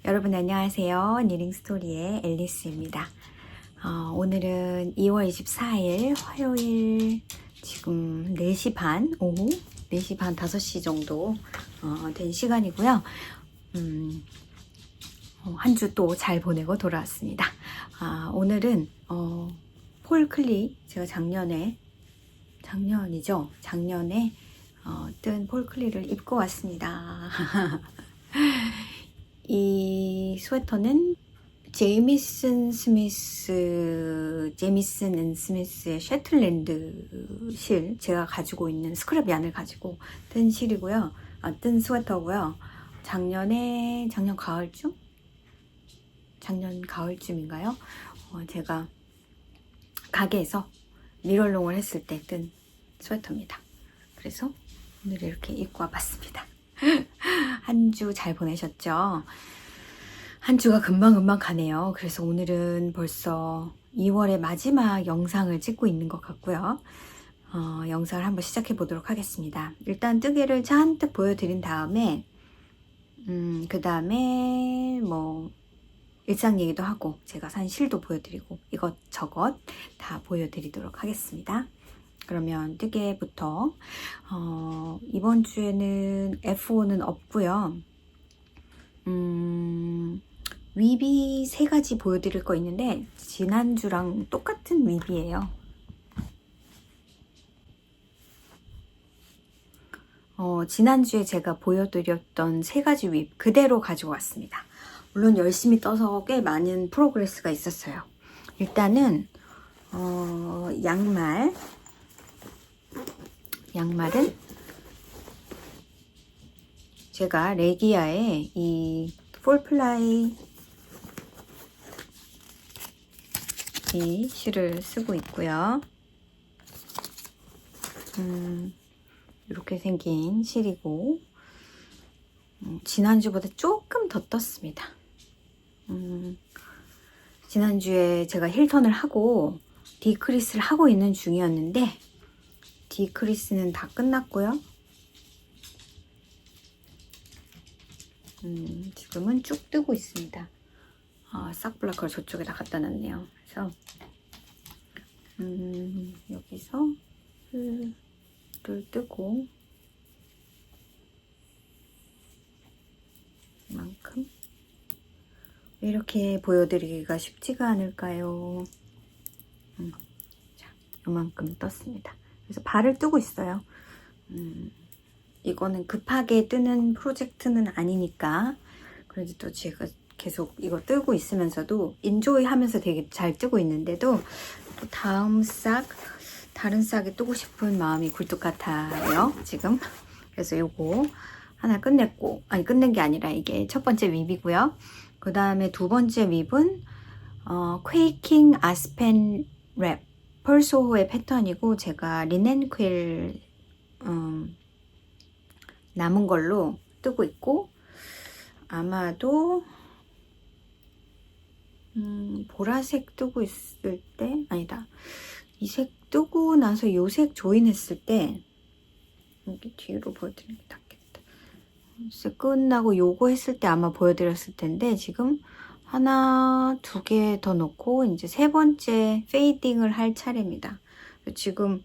여러분 안녕하세요. 니링스토리의 앨리스입니다. 오늘은 2월 24일 화요일 지금 4시 반, 오후 4시 반 5시 정도 된 시간이고요. 한 주 또 잘 보내고 돌아왔습니다. 오늘은 폴 클리, 제가 작년에 뜬 폴 클리를 입고 왔습니다. 이 스웨터는 제이미슨 앤 스미스의 셰틀랜드 실, 제가 가지고 있는 스크랩 얀을 가지고 뜬 실이고요. 뜬 스웨터고요. 작년 가을쯤인가요? 제가 가게에서 미러롱을 했을 때 뜬 스웨터입니다. 그래서 오늘 이렇게 입고 와봤습니다. 한 주 잘 보내셨죠? 한 주가 금방금방 가네요. 그래서 오늘은 벌써 2월의 마지막 영상을 찍고 있는 것 같고요. 영상을 한번 시작해 보도록 하겠습니다. 일단 뜨개를 잔뜩 보여드린 다음에 그 다음에 뭐 일상 얘기도 하고 제가 산 실도 보여드리고 이것저것 다 보여드리도록 하겠습니다. 그러면 뜨개부터 이번 주에는 F5는 없고요. 윗이 3가지 보여드릴 거 있는데 지난주랑 똑같은 윗이에요. 지난주에 제가 보여드렸던 3가지 윗 그대로 가지고 왔습니다. 물론 열심히 떠서 꽤 많은 프로그레스가 있었어요. 일단은 양말은 제가 레기아의 이 폴플라이 이 실을 쓰고 있고요. 이렇게 생긴 실이고 지난주보다 조금 더 떴습니다. 지난주에 제가 힐턴을 하고 디크리스를 하고 있는 중이었는데 디크리스는 다 끝났고요. 지금은 쭉 뜨고 있습니다. 싹블라커를 저쪽에다 갖다 놨네요. 그래서 여기서 를 뜨고 이만큼. 왜 이렇게 보여드리기가 쉽지가 않을까요? 자, 이만큼 떴습니다. 그래서 발을 뜨고 있어요. 이거는 급하게 뜨는 프로젝트는 아니니까 그래도 또 제가 계속 이거 뜨고 있으면서도 인조이 하면서 되게 잘 뜨고 있는데도 또 다른 싹에 뜨고 싶은 마음이 굴뚝 같아요 지금. 그래서 요거 하나 끝냈고, 끝낸 게 아니라 이게 첫 번째 윗이고요. 그 다음에 두 번째 윗은 퀘이킹 아스펜 랩 펄소호의 패턴이고 제가 리넨 퀼 남은 걸로 뜨고 있고, 아마도 보라색 뜨고 있을 때, 아니다, 이 색 뜨고 나서 요 색 조인했을 때 여기 뒤로 보여드리는 게 낫겠다. 끝나고 요거 했을 때 아마 보여드렸을 텐데 지금 하나, 2개 더 넣고 이제 3번째 페이딩을 할 차례입니다. 지금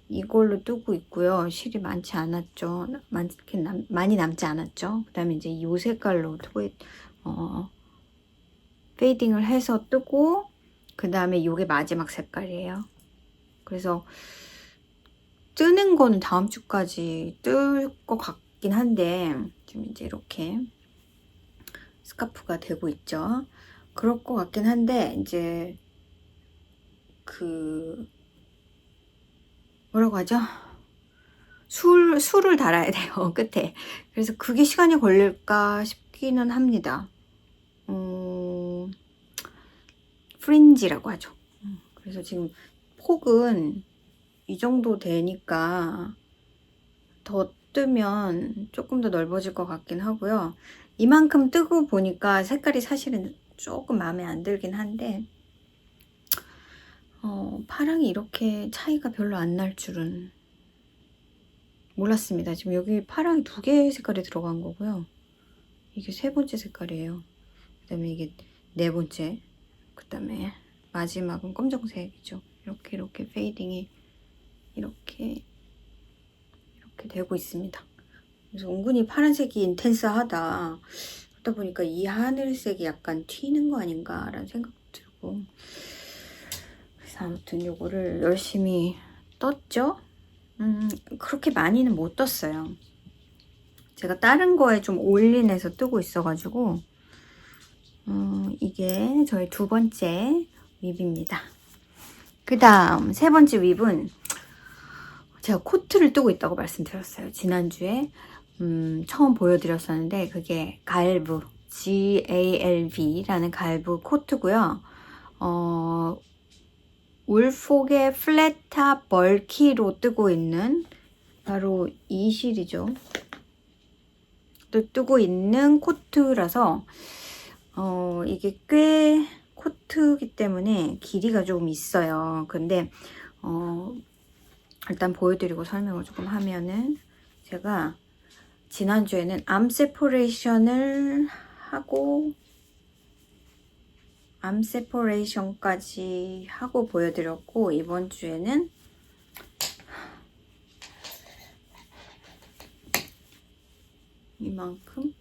이걸로 뜨고 있고요. 실이 많지 않았죠. 많이 남지 않았죠. 그 다음에 이제 이 색깔로 페이딩을 해서 뜨고, 그 다음에 이게 마지막 색깔이에요. 그래서 뜨는 거는 다음 주까지 뜰 것 같긴 한데 지금 이제 이렇게 스카프가 되고 있죠. 그럴 것 같긴 한데 이제 뭐라고 하죠? 술을 달아야 돼요, 끝에. 그래서 그게 시간이 걸릴까 싶기는 합니다. 프린지라고 하죠. 그래서 지금 폭은 이 정도 되니까 더 뜨면 조금 더 넓어질 것 같긴 하고요. 이만큼 뜨고 보니까 색깔이 사실은 조금 마음에 안 들긴 한데 파랑이 이렇게 차이가 별로 안 날 줄은 몰랐습니다. 지금 여기 파랑이 2개의 색깔이 들어간 거고요. 이게 3번째 색깔이에요. 그다음에 이게 네 번째, 그다음에 마지막은 검정색이죠. 이렇게 페이딩이 이렇게 되고 있습니다. 그래서 은근히 파란색이 인텐스하다. 그러다 보니까 이 하늘색이 약간 튀는 거 아닌가라는 생각도 들고. 그래서 아무튼 요거를 열심히 떴죠. 그렇게 많이는 못 떴어요. 제가 다른 거에 좀 올인해서 뜨고 있어가지고 이게 저희 두 번째 윕입니다. 그 다음 세 번째 윕은 제가 코트를 뜨고 있다고 말씀드렸어요. 지난주에 처음 보여드렸었는데 그게 갈브, GALV라는 갈브 코트고요. 울폭의 플랫탑 벌키로 뜨고 있는 바로 이 실이죠. 또 뜨고 있는 코트라서 이게 꽤 코트이기 때문에 길이가 조금 있어요. 근데 일단 보여드리고 설명을 조금 하면은, 제가 지난주에는 암 세퍼레이션을 하고 암 세퍼레이션까지 하고 보여드렸고, 이번 주에는 이만큼,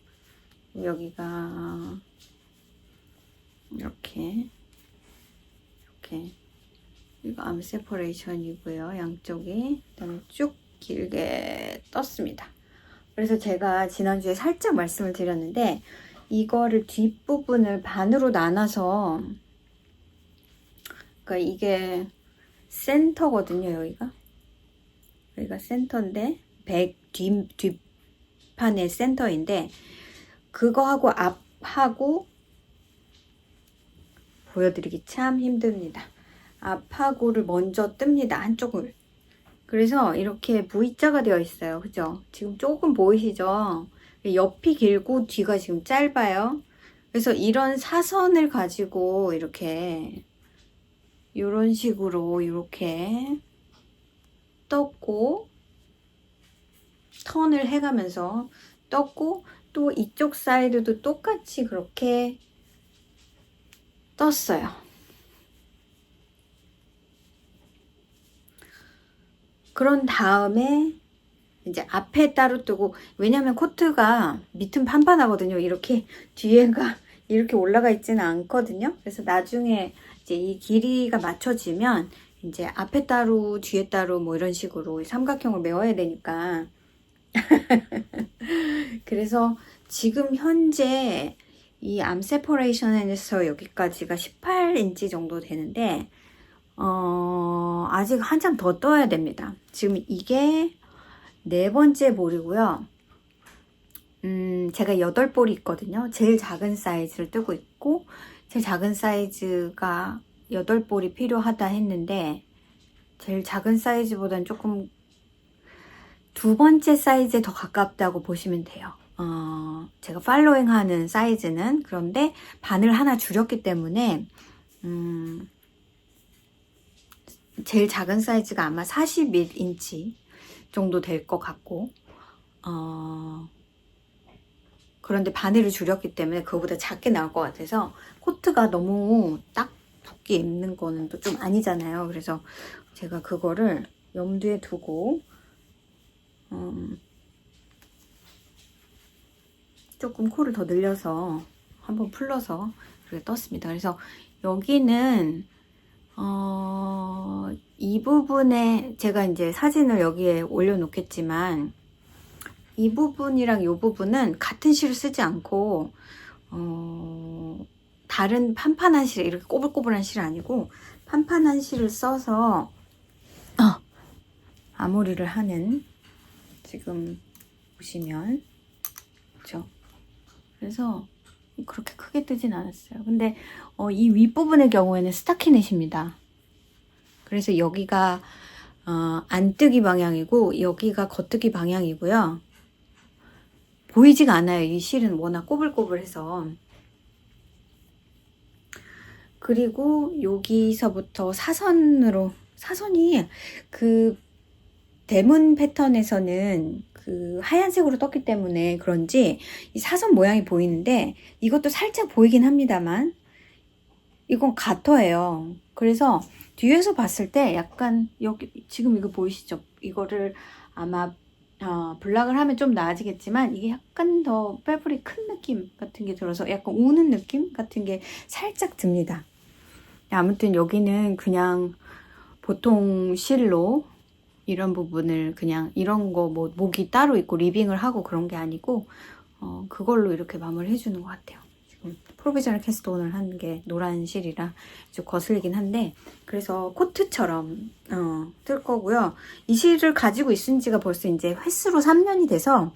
여기가 이렇게 이거 암 세퍼레이션이고요. 양쪽이. 그다음에 쭉 길게 떴습니다. 그래서 제가 지난주에 살짝 말씀을 드렸는데, 이거를 뒷부분을 반으로 나눠서, 그러니까 이게 센터거든요. 여기가 센터인데 뒷판의 센터인데, 그거하고 앞하고 보여드리기 참 힘듭니다. 앞하고를 먼저 뜹니다. 한쪽을. 그래서 이렇게 V자가 되어 있어요. 그죠? 지금 조금 보이시죠? 옆이 길고 뒤가 지금 짧아요. 그래서 이런 사선을 가지고 이런 식으로 이렇게 떴고, 턴을 해가면서 떴고, 또 이쪽 사이드도 똑같이 그렇게 떴어요. 그런 다음에 이제 앞에 따로 뜨고, 왜냐면 코트가 밑은 판판하거든요. 이렇게 뒤에가 이렇게 올라가 있지는 않거든요. 그래서 나중에 이제 이 길이가 맞춰지면 이제 앞에 따로 뒤에 따로 뭐 이런 식으로 삼각형을 메워야 되니까 그래서 지금 현재 이 암 세퍼레이션에서 여기까지가 18인치 정도 되는데, 아직 한참 더 떠야 됩니다. 지금 이게 네 번째 볼이고요. 제가 8볼이 있거든요. 제일 작은 사이즈를 뜨고 있고, 제일 작은 사이즈가 8볼이 필요하다 했는데, 제일 작은 사이즈보다는 조금 두 번째 사이즈에 더 가깝다고 보시면 돼요. 제가 팔로잉 하는 사이즈는. 그런데 반을 하나 줄였기 때문에 제일 작은 사이즈가 아마 41인치 정도 될 것 같고, 그런데 바늘을 줄였기 때문에 그거보다 작게 나올 것 같아서, 코트가 너무 딱 붙게 입는 거는 또 좀 아니잖아요. 그래서 제가 그거를 염두에 두고 조금 코를 더 늘려서 한번 풀러서 이렇게 떴습니다. 그래서 여기는 이 부분에 제가 이제 사진을 여기에 올려놓겠지만, 이 부분이랑 이 부분은 같은 실을 쓰지 않고 다른 판판한 실, 이렇게 꼬불꼬불한 실이 아니고 판판한 실을 써서 아모리를 하는, 지금 보시면 그렇죠. 그래서 그렇게 크게 뜨진 않았어요. 근데 이 윗부분의 경우에는 스타키넷입니다. 그래서 여기가 안뜨기 방향이고 여기가 겉뜨기 방향이고요. 보이지가 않아요. 이 실은 워낙 꼬불꼬불해서. 그리고 여기서부터 사선이 그 대문 패턴에서는 그 그 하얀색으로 떴기 때문에 그런지 이 사선 모양이 보이는데 이것도 살짝 보이긴 합니다만 이건 가터예요. 그래서 뒤에서 봤을 때 약간 여기 지금 이거 보이시죠? 이거를 아마 블락을 하면 좀 나아지겠지만 이게 약간 더 패브릭 큰 느낌 같은 게 들어서 약간 우는 느낌 같은 게 살짝 듭니다. 아무튼 여기는 그냥 보통 실로 이런 부분을 그냥 이런 거 뭐 목이 따로 있고 리빙을 하고 그런 게 아니고 그걸로 이렇게 마무리 해주는 것 같아요. 지금 프로비저널 캐스톤을 한 게 노란 실이라 좀 거슬리긴 한데 그래서 코트처럼 뜰 거고요. 이 실을 가지고 있은 지가 벌써 이제 횟수로 3년이 돼서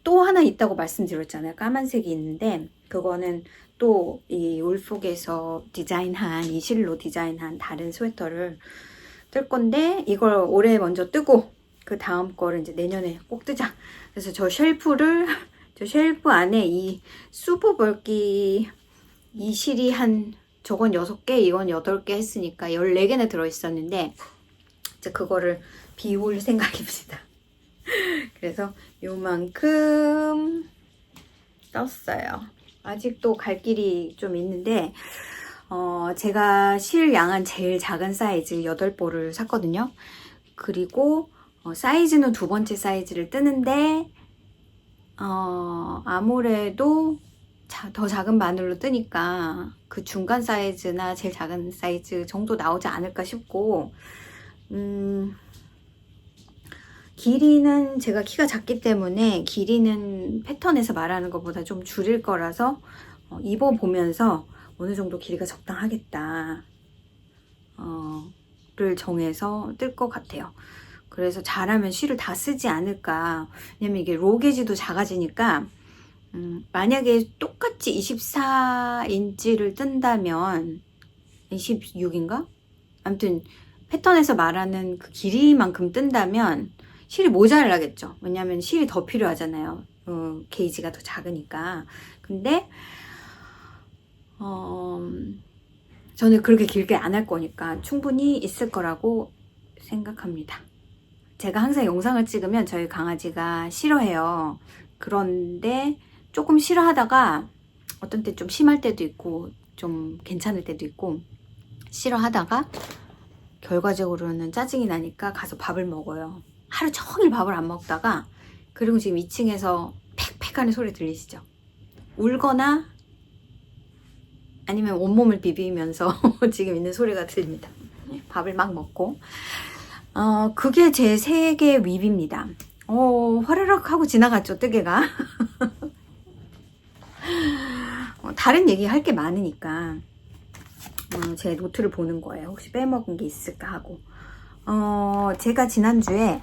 또 하나 있다고 말씀드렸잖아요. 까만색이 있는데 그거는 또 이 울폭에서 디자인한 이 실로 디자인한 다른 스웨터를 뜰 건데 이걸 올해 먼저 뜨고 그 다음 거를 이제 내년에 꼭 뜨자. 그래서 저 쉘프 안에 이 슈퍼 벌기 이 실이 한 저건 6개 이건 8개 했으니까 14개나 들어있었는데 이제 그거를 비울 생각입니다. 그래서 요만큼 떴어요. 아직도 갈 길이 좀 있는데 제가 실 양은 제일 작은 사이즈 8볼을 샀거든요. 그리고 사이즈는 두 번째 사이즈를 뜨는데 아무래도 더 작은 바늘로 뜨니까 그 중간 사이즈나 제일 작은 사이즈 정도 나오지 않을까 싶고 길이는 제가 키가 작기 때문에 길이는 패턴에서 말하는 것보다 좀 줄일 거라서 입어보면서 어느 정도 길이가 적당하겠다 를 정해서 뜰 것 같아요. 그래서 잘하면 실을 다 쓰지 않을까. 왜냐면 이게 로게지도 작아지니까 만약에 똑같이 24인치를 뜬다면 26인가? 아무튼 패턴에서 말하는 그 길이만큼 뜬다면 실이 모자라겠죠. 왜냐면 실이 더 필요하잖아요. 게이지가 더 작으니까. 근데 저는 그렇게 길게 안 할 거니까 충분히 있을 거라고 생각합니다. 제가 항상 영상을 찍으면 저희 강아지가 싫어해요. 그런데 조금 싫어하다가 어떤 때 좀 심할 때도 있고 좀 괜찮을 때도 있고 싫어하다가 결과적으로는 짜증이 나니까 가서 밥을 먹어요. 하루 종일 밥을 안 먹다가 그리고 지금 2층에서 팩팩 하는 소리 들리시죠? 울거나 아니면 온몸을 비비면서 지금 있는 소리가 들립니다. 밥을 막 먹고 그게 제 세계 윗입니다. 화르륵 하고 지나갔죠, 뜨개가. 다른 얘기 할 게 많으니까 제 노트를 보는 거예요. 혹시 빼먹은 게 있을까 하고. 제가 지난주에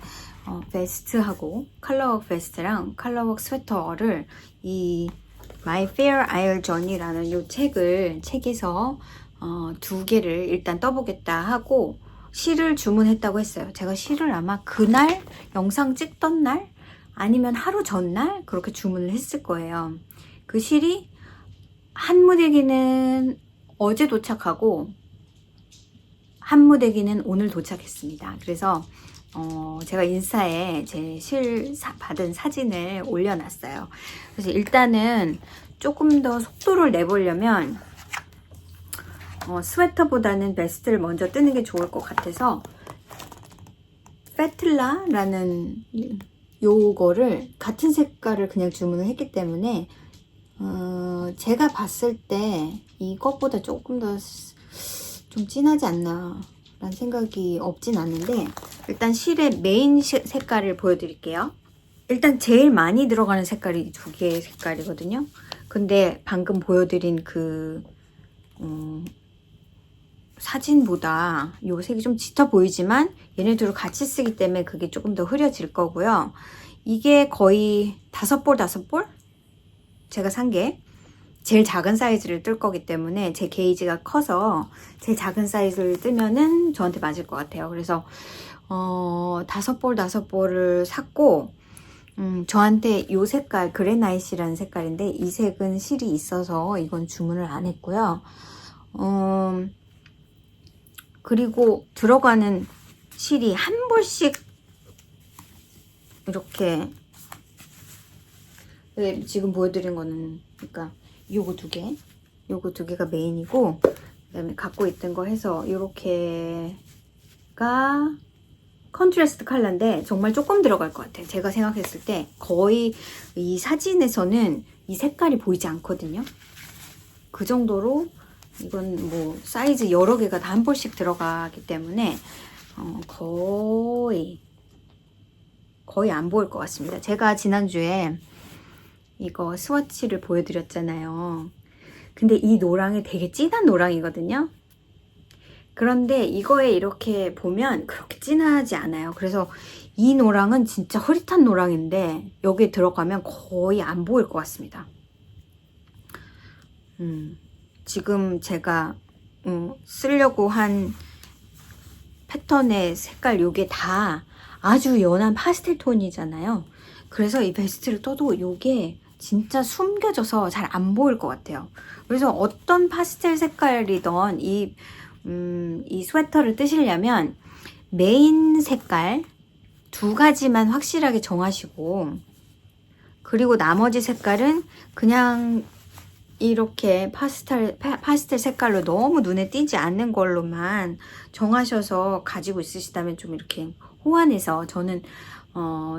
베스트하고 컬러웍 베스트랑 컬러웍 스웨터를 이 My Fair Isle Journey라는 이 책에서 2개를 일단 떠보겠다 하고 실을 주문했다고 했어요. 제가 실을 아마 그날 영상 찍던 날 아니면 하루 전날 그렇게 주문을 했을 거예요. 그 실이 한 무대기는 어제 도착하고 한 무대기는 오늘 도착했습니다. 그래서 제가 인스타에 제 실 받은 사진을 올려놨어요. 그래서 일단은 조금 더 속도를 내보려면 스웨터보다는 베스트를 먼저 뜨는 게 좋을 것 같아서 페틀라라는 요거를 같은 색깔을 그냥 주문을 했기 때문에 제가 봤을 때 이것보다 조금 더 좀 진하지 않나 라는 생각이 없진 않는데 일단 실의 메인 색깔을 보여드릴게요. 일단 제일 많이 들어가는 색깔이 2개의 색깔이거든요. 근데 방금 보여드린 그 사진보다 이 색이 좀 짙어 보이지만 얘네들을 같이 쓰기 때문에 그게 조금 더 흐려질 거고요. 이게 거의 5볼? 제가 산 게 제일 작은 사이즈를 뜰 거기 때문에 제 게이지가 커서 제일 작은 사이즈를 뜨면은 저한테 맞을 것 같아요. 그래서 5볼을 샀고 저한테 이 색깔 그레나잇이라는 색깔인데 이 색은 실이 있어서 이건 주문을 안 했고요. 그리고 들어가는 실이 한 볼씩 이렇게 지금 보여드린 거는 그러니까 요거 두 개가 메인이고, 그다음에 갖고 있던 거 해서 이렇게가 컨트라스트 컬러인데 정말 조금 들어갈 것 같아요. 제가 생각했을 때 거의 이 사진에서는 이 색깔이 보이지 않거든요. 그 정도로 이건 뭐 사이즈 여러 개가 다 한 볼씩 들어가기 때문에 거의 안 보일 것 같습니다. 제가 지난주에 이거 스와치를 보여드렸잖아요. 근데 이 노랑이 되게 진한 노랑이거든요. 그런데 이거에 이렇게 보면 그렇게 진하지 않아요. 그래서 이 노랑은 진짜 흐릿한 노랑인데 여기에 들어가면 거의 안 보일 것 같습니다. 지금 제가 쓰려고 한 패턴의 색깔 요게 다 아주 연한 파스텔 톤이잖아요. 그래서 이 베스트를 떠도 요게 진짜 숨겨져서 잘 안 보일 것 같아요. 그래서 어떤 파스텔 색깔이던 이 스웨터를 뜨시려면 메인 색깔 2가지만 확실하게 정하시고, 그리고 나머지 색깔은 그냥 이렇게 파스텔 색깔로 너무 눈에 띄지 않는 걸로만 정하셔서 가지고 있으시다면 좀 이렇게 호환해서, 저는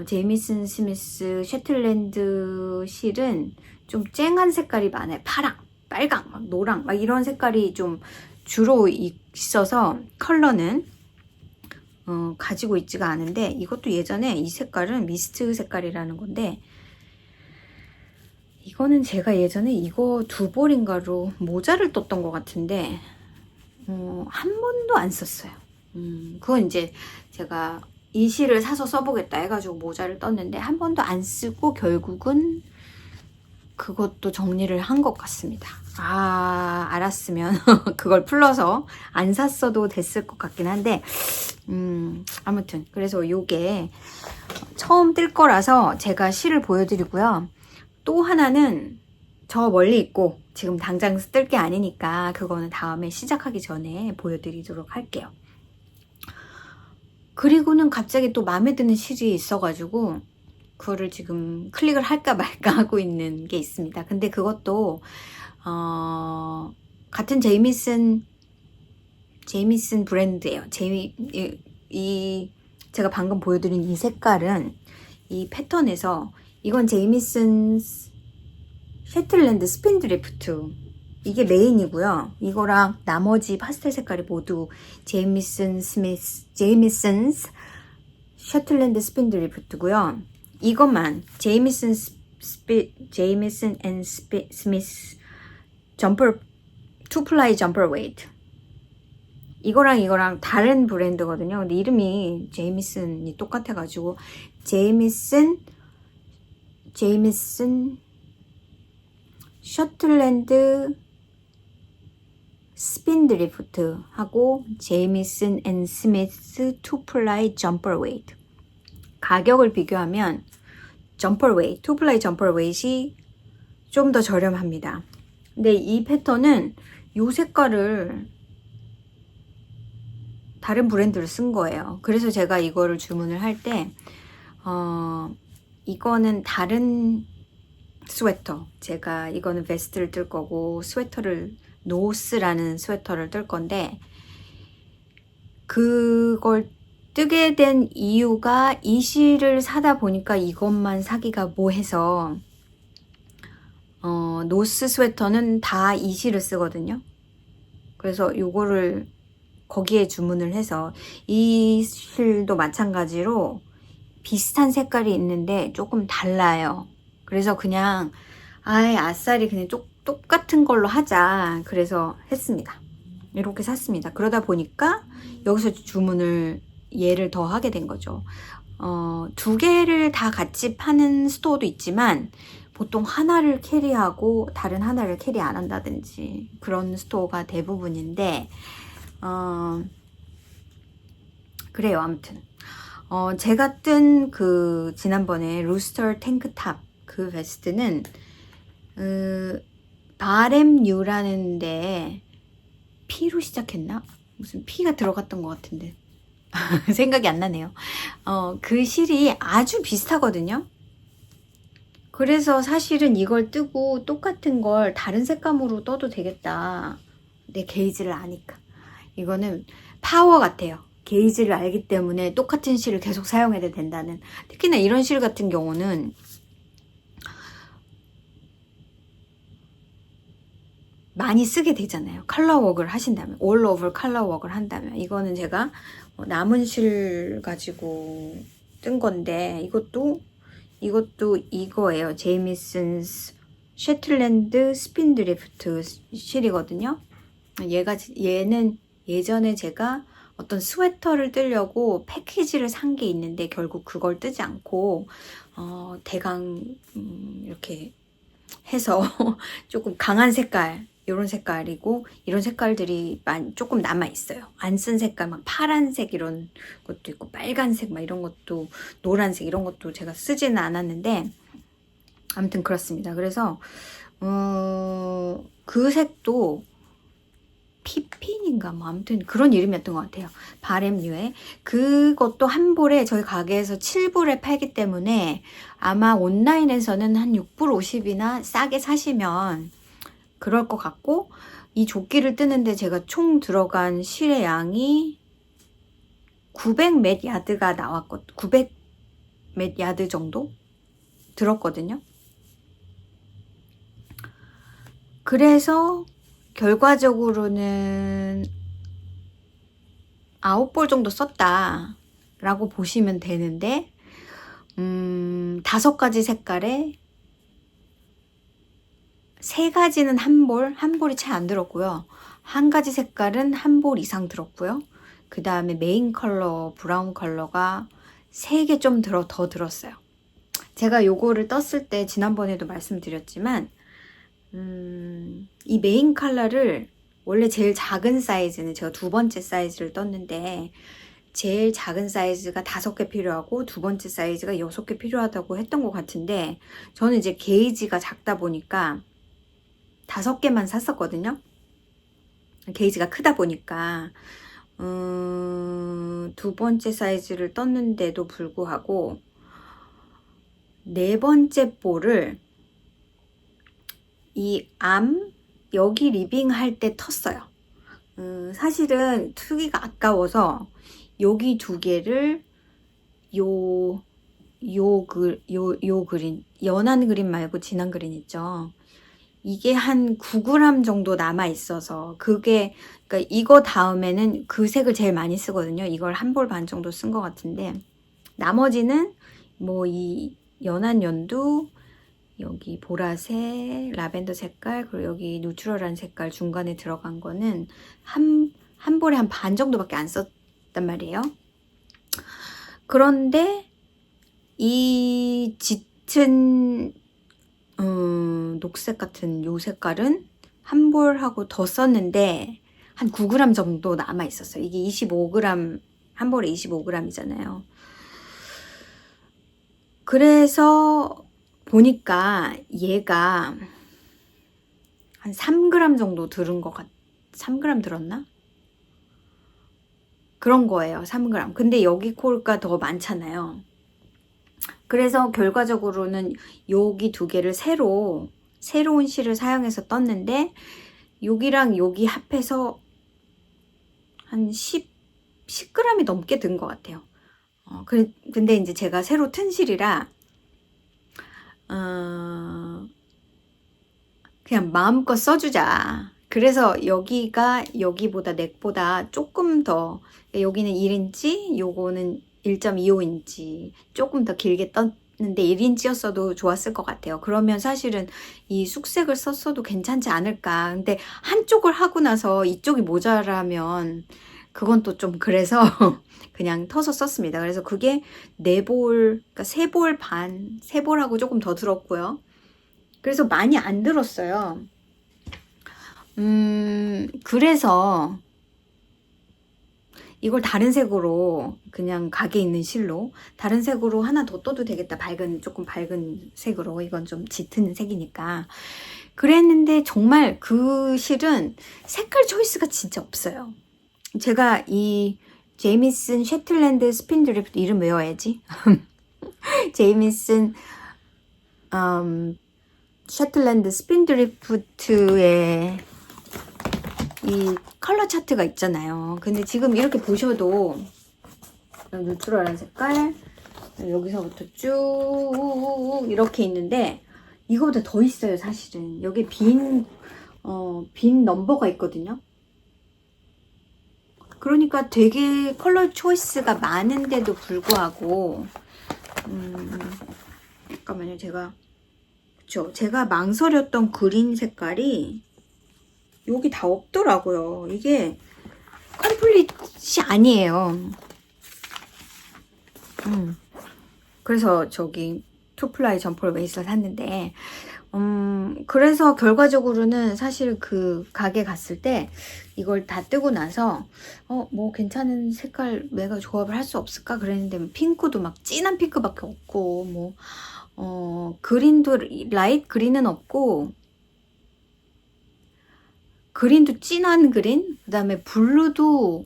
제이미슨 스미스 셰틀랜드 실은 좀 쨍한 색깔이 많아요. 파랑, 빨강, 막 노랑 막 이런 색깔이 좀 주로 있어서 컬러는 가지고 있지가 않은데, 이것도 예전에 이 색깔은 미스트 색깔이라는 건데, 이거는 제가 예전에 이거 2벌인가로 모자를 떴던 것 같은데 한 번도 안 썼어요. 그건 이제 제가 이 실을 사서 써보겠다 해가지고 모자를 떴는데 한 번도 안 쓰고 결국은 그것도 정리를 한 것 같습니다. 알았으면 그걸 풀러서 안 샀어도 됐을 것 같긴 한데, 아무튼 그래서 요게 처음 뜰 거라서 제가 실을 보여드리고요. 또 하나는 저 멀리 있고 지금 당장 뜰 게 아니니까 그거는 다음에 시작하기 전에 보여드리도록 할게요. 그리고는 갑자기 또 마음에 드는 실이 있어가지고 그거를 지금 클릭을 할까 말까 하고 있는 게 있습니다. 근데 그것도 같은 제이미슨 브랜드예요. 제가 방금 보여드린 이 색깔은 이 패턴에서, 이건 제이미슨 셰틀랜드 스핀드리프트, 이게 메인이고요. 이거랑 나머지 파스텔 색깔이 모두 제이미슨 셰틀랜드 스핀드리프트고요. 이것만 제이미슨 앤 스미스 점퍼 2플라이 점퍼 웨이트, 이거랑 다른 브랜드거든요. 근데 이름이 제이미슨이 똑같아가지고 제이미슨 셔틀랜드 스핀드리프트 하고 제이미슨 앤 스미스 2플라이 점퍼 웨이트. 가격을 비교하면 점퍼 웨이트, 2플라이 점퍼 웨이트이 좀 더 저렴합니다. 근데 이 패턴은 이 색깔을 다른 브랜드를 쓴 거예요. 그래서 제가 이거를 주문을 할 때 이거는 다른 스웨터, 제가 이거는 베스트를 뜰 거고 스웨터를 노스라는 스웨터를 뜰 건데, 그걸 뜨게 된 이유가 이 실을 사다 보니까 이것만 사기가 뭐해서 노스 스웨터는 다 이 실을 쓰거든요. 그래서 요거를 거기에 주문을 해서, 이 실도 마찬가지로 비슷한 색깔이 있는데 조금 달라요. 그래서 그냥 아싸리 그냥 똑같은 걸로 하자, 그래서 했습니다. 이렇게 샀습니다. 그러다 보니까 여기서 주문을 얘를 더 하게 된 거죠. 2개를 다 같이 파는 스토어도 있지만 보통 하나를 캐리하고 다른 하나를 캐리 안 한다든지 그런 스토어가 대부분인데, 그래요. 아무튼 제가 뜬 그 지난번에 루스터 탱크탑 그 베스트는 바램유라는 데 P로 시작했나? 무슨 P가 들어갔던 것 같은데 생각이 안 나네요. 그 실이 아주 비슷하거든요. 그래서 사실은 이걸 뜨고 똑같은 걸 다른 색감으로 떠도 되겠다. 내 게이지를 아니까. 이거는 파워 같아요. 게이지를 알기 때문에 똑같은 실을 계속 사용해도 된다는. 특히나 이런 실 같은 경우는 많이 쓰게 되잖아요. 컬러웍을 하신다면, 올 오버 컬러웍을 한다면. 이거는 제가 남은 실 가지고 뜬 건데, 이것도 이거예요. 제이미슨스 셰틀랜드 스핀 드리프트 실이거든요. 얘는 예전에 제가 어떤 스웨터를 뜨려고 패키지를 산 게 있는데 결국 그걸 뜨지 않고 대강 이렇게 해서 조금 강한 색깔, 이런 색깔이고 이런 색깔들이 조금 남아 있어요. 안 쓴 색깔 막 파란색 이런 것도 있고 빨간색 막 이런 것도, 노란색 이런 것도 제가 쓰지는 않았는데 아무튼 그렇습니다. 그래서 그 색도 피핀인가 뭐 아무튼 그런 이름이었던 것 같아요. 바램뉴에. 그것도 한 볼에 저희 가게에서 7불에 팔기 때문에 아마 온라인에서는 한 6불 50이나 싸게 사시면 그럴 것 같고, 이 조끼를 뜨는데 제가 총 들어간 실의 양이 900 몇 야드가 나왔거든요. 900 몇 야드 정도 들었거든요. 그래서 결과적으로는 9벌 정도 썼다 라고 보시면 되는데 5가지 색깔에 3가지는 한 볼이 채 안 들었고요. 한 가지 색깔은 한 볼 이상 들었고요. 그 다음에 메인 컬러 브라운 컬러가 3개 좀 더 들었어요. 제가 요거를 떴을 때 지난번에도 말씀드렸지만 이 메인 컬러를 원래 제일 작은 사이즈는 제가 2번째 사이즈를 떴는데 제일 작은 사이즈가 5개 필요하고 2번째 사이즈가 6개 필요하다고 했던 것 같은데 저는 이제 게이지가 작다 보니까 5개만 샀었거든요. 게이지가 크다 보니까 2번째 사이즈를 떴는데도 불구하고 4번째 볼을 이 여기 리빙 할 때 텄어요. 사실은 투기가 아까워서 여기 2개를 요 그린, 연한 그린 말고 진한 그린 있죠. 이게 한 9g 정도 남아 있어서 그러니까 이거 다음에는 그 색을 제일 많이 쓰거든요. 이걸 한 볼 반 정도 쓴 것 같은데 나머지는 뭐 이 연한 연두, 여기 보라색, 라벤더 색깔, 그리고 여기 뉴트럴한 색깔 중간에 들어간 거는 한 볼에 한 반 정도밖에 안 썼단 말이에요. 그런데 이 짙은 녹색 같은 요 색깔은 한 볼하고 더 썼는데 한 9g 정도 남아 있었어요. 이게 25g, 한 볼에 25g이잖아요. 그래서 보니까 얘가 한 3g 정도 들은 것 3g 들었나? 그런 거예요. 3g. 근데 여기 콜가 더 많잖아요. 그래서 결과적으로는 여기 2개를 새로운 실을 사용해서 떴는데 여기랑 여기 합해서 한 10g이 넘게 든 것 같아요. 근데 이제 제가 새로 튼 실이라 그냥 마음껏 써주자. 그래서 여기가 여기보다 넥보다 조금 더, 여기는 1인치, 요거는 1.25인치 조금 더 길게 떴는데 1인치였어도 좋았을 것 같아요. 그러면 사실은 이 숙색을 썼어도 괜찮지 않을까. 근데 한쪽을 하고 나서 이쪽이 모자라면 그건 또 좀 그래서 그냥 터서 썼습니다. 그래서 그게 4볼, 그러니까 3볼 반, 3볼하고 조금 더 들었고요. 그래서 많이 안 들었어요. 그래서 이걸 다른 색으로 그냥 가게에 있는 실로 다른 색으로 하나 더 떠도 되겠다. 조금 밝은 색으로. 이건 좀 짙은 색이니까. 그랬는데 정말 그 실은 색깔 초이스가 진짜 없어요. 제가 이 제이미슨 셰틀랜드 스핀드리프트 이름 외워야지. 제이미슨 셰틀랜드 스핀드리프트의 이 컬러 차트가 있잖아요. 근데 지금 이렇게 보셔도 뉴트럴한 색깔 여기서부터 쭉 이렇게 있는데 이거보다 더 있어요. 사실은 여기 빈 넘버가 있거든요. 그러니까 되게 컬러 초이스가 많은데도 불구하고 잠깐만요. 제가 망설였던 그린 색깔이 여기 다 없더라고요. 이게 컴플릿이 아니에요. 그래서 저기 투플라이 점퍼를 웨이스를 샀는데 그래서 결과적으로는 사실 그 가게 갔을 때 이걸 다 뜨고 나서 뭐 괜찮은 색깔 내가 조합을 할 수 없을까 그랬는데 핑크도 막 진한 핑크밖에 없고 뭐 그린도 라이트 그린은 없고 그린도 진한 그린 그 다음에 블루도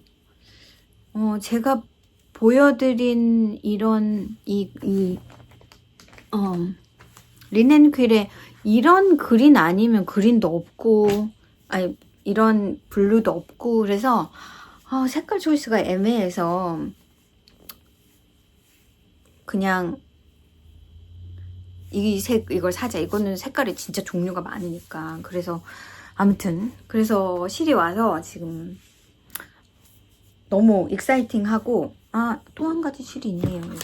제가 보여드린 이런 린앤퀼에 이런 그린 아니면 그린도 없고 아니 이런 블루도 없고 그래서 색깔 초이스가 애매해서 그냥 이걸 사자. 이거는 색깔이 진짜 종류가 많으니까. 그래서 아무튼 그래서 실이 와서 지금 너무 익사이팅하고 또 한 가지 실이 있네요. 여기.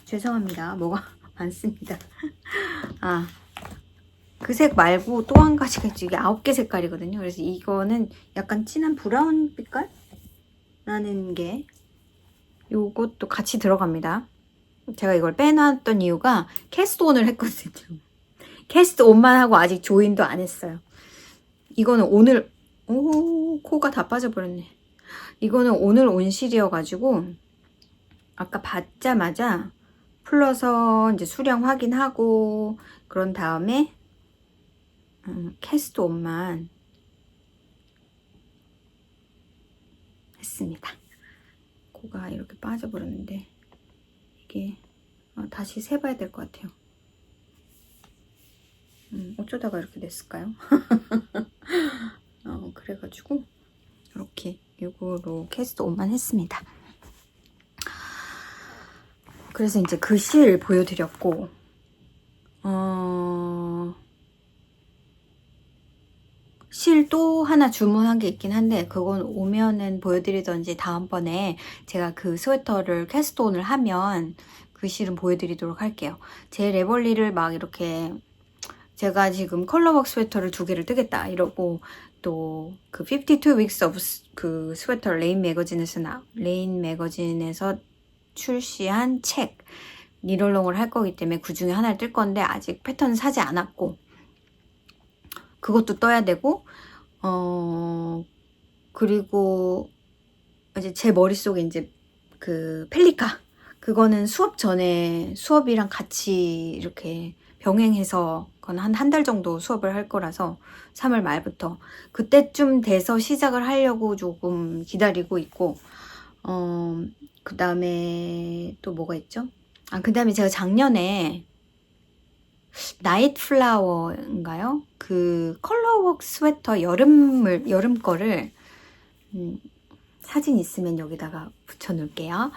죄송합니다. 뭐가 많습니다. 그 색 말고 또 한 가지가 있죠. 이게 9개 색깔이거든요. 그래서 이거는 약간 진한 브라운 빛깔 나는 게 요것도 같이 들어갑니다. 제가 이걸 빼놨던 이유가 캐스트 온을 했거든요. 캐스트 온만 하고 아직 조인도 안 했어요. 이거는 오늘 코가 다 빠져버렸네. 이거는 오늘 온 실이어가지고 아까 받자마자 풀러서 이제 수량 확인하고 그런 다음에 캐스트 온만 했습니다. 코가 이렇게 빠져버렸는데 이게 다시 세봐야 될 것 같아요. 어쩌다가 이렇게 됐을까요? 그래가지고 이렇게 이거로 캐스트 온만 했습니다. 그래서 이제 그 실 보여드렸고 실 또 하나 주문한 게 있긴 한데 그건 오면은 보여드리던지 다음번에 제가 그 스웨터를 캐스트온을 하면 그 실은 보여드리도록 할게요. 제 레벌리를 막 이렇게 제가 지금 컬러웍 스웨터를 2개를 뜨겠다 이러고 또 그 52 weeks of 그 스웨터 레인 매거진에서 출시한 책 니럴롱을 할 거기 때문에 그 중에 하나를 뜰 건데 아직 패턴 사지 않았고 그것도 떠야 되고 그리고 이제 제 머릿속에 이제 그 펠리카 그거는 수업 전에 수업이랑 같이 이렇게 병행해서 그건 한 달 정도 수업을 할 거라서 3월 말부터 그때쯤 돼서 시작을 하려고 조금 기다리고 있고 그 다음에 또 뭐가 있죠? 그 다음에 제가 작년에 나이트 플라워인가요? 그 컬러웍 스웨터 여름 거를 사진 있으면 여기다가 붙여 놓을게요.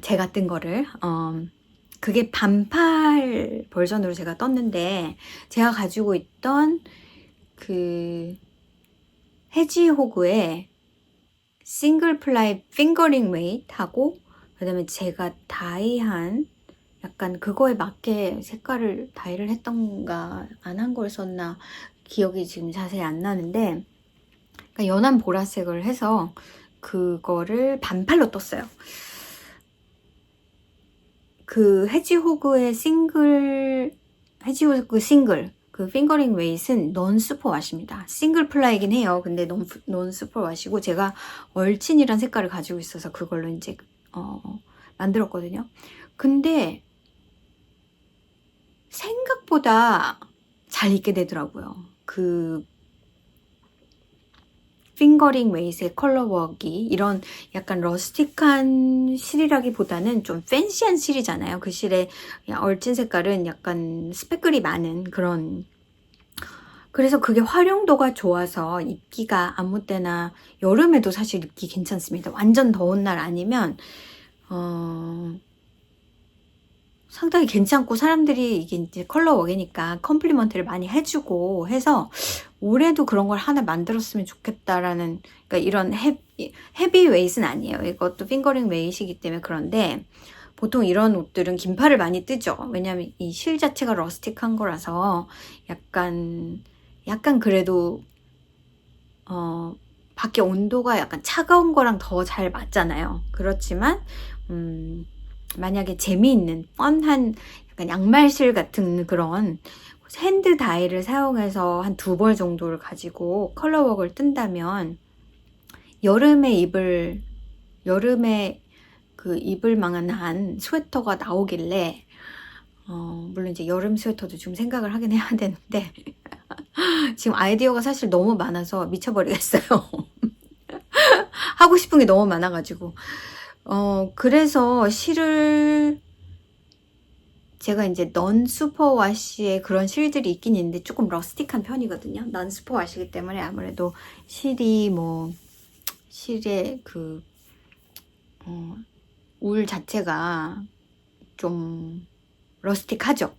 제가 뜬 거를 그게 반팔 버전으로 제가 떴는데 제가 가지고 있던 그 해지호그의 싱글 플라이 핑거링 웨이트 하고 그 다음에 제가 다이한 약간 그거에 맞게 색깔을 다이를 했던가 안 한 걸 썼나 기억이 지금 자세히 안 나는데 그러니까 연한 보라색을 해서 그거를 반팔로 떴어요. 그 해지호그 싱글 그 핑거링 웨이트는 넌 슈퍼 왓입니다. 싱글 플라이긴 해요. 근데 넌 슈퍼 왓이고 제가 얼친이란 색깔을 가지고 있어서 그걸로 이제 만들었거든요. 근데 생각보다 잘 입게 되더라고요. 그 핑거링 웨이스의 컬러워크이 이런 약간 러스틱한 실이라기보다는 좀 팬시한 실이잖아요. 그 실의 얼진 색깔은 약간 스패클이 많은 그런, 그래서 그게 활용도가 좋아서 입기가 아무 때나 여름에도 사실 입기 괜찮습니다. 완전 더운 날 아니면 상당히 괜찮고 사람들이 이게 이제 컬러워크이니까 컴플리먼트를 많이 해주고 해서 올해도 그런 걸 하나 만들었으면 좋겠다라는, 그러니까 이런 헤비 웨이트는 아니에요. 이것도 핑거링 웨이트이기 때문에. 그런데 보통 이런 옷들은 긴팔을 많이 뜨죠. 왜냐면 이 실 자체가 러스틱한 거라서 약간 그래도 밖에 온도가 약간 차가운 거랑 더 잘 맞잖아요. 그렇지만 만약에 재미있는 뻔한 약간 양말실 같은 그런 핸드 다이를 사용해서 한 2벌 정도를 가지고 컬러워크를 뜬다면 여름에 그 입을 만한 스웨터가 나오길래 물론 이제 여름 스웨터도 좀 생각을 하긴 해야 되는데 지금 아이디어가 사실 너무 많아서 미쳐버리겠어요. 하고 싶은 게 너무 많아가지고 그래서 실을 제가 이제 넌 슈퍼와시의 그런 실들이 있긴 있는데 조금 러스틱한 편이거든요. 넌 슈퍼와시이기 때문에 아무래도 실이 실의 그 울 자체가 좀 러스틱하죠.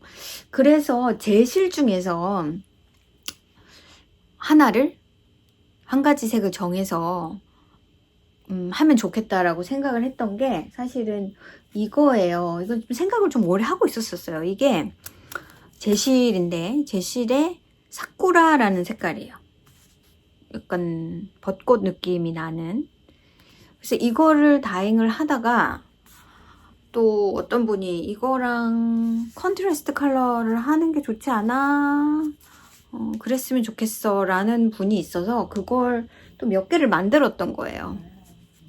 그래서 제 실 중에서 한 가지 색을 정해서 하면 좋겠다라고 생각을 했던 게 사실은 이거예요. 이건 좀 생각을 좀 오래 하고 있었어요. 이게 제 실인데 제 실에 사쿠라라는 색깔이에요. 약간 벚꽃 느낌이 나는. 그래서 이거를 다잉을 하다가 또 어떤 분이 이거랑 컨트라스트 컬러를 하는 게 좋지 않아? 그랬으면 좋겠어 라는 분이 있어서 그걸 또 몇 개를 만들었던 거예요.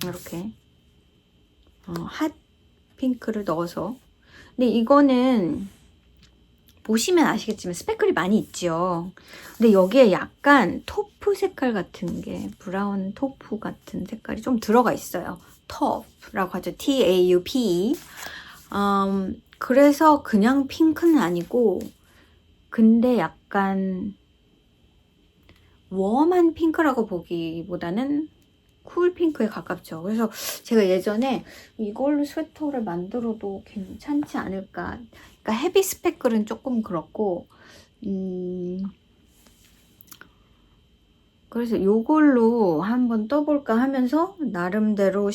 이렇게 핫 핑크를 넣어서. 근데 이거는 보시면 아시겠지만 스패클이 많이 있죠. 근데 여기에 약간 토프 색깔 같은 게, 브라운 토프 같은 색깔이 좀 들어가 있어요. 터프라고 하죠. T-A-U-P. 그래서 그냥 핑크는 아니고 근데 약간 웜한 핑크라고 보기보다는 쿨 핑크에 가깝죠. 그래서 제가 예전에 이걸로 스웨터를 만들어도 괜찮지 않을까. 그러니까 헤비 스펙글은 조금 그렇고 그래서 이걸로 한번 떠볼까 하면서 나름대로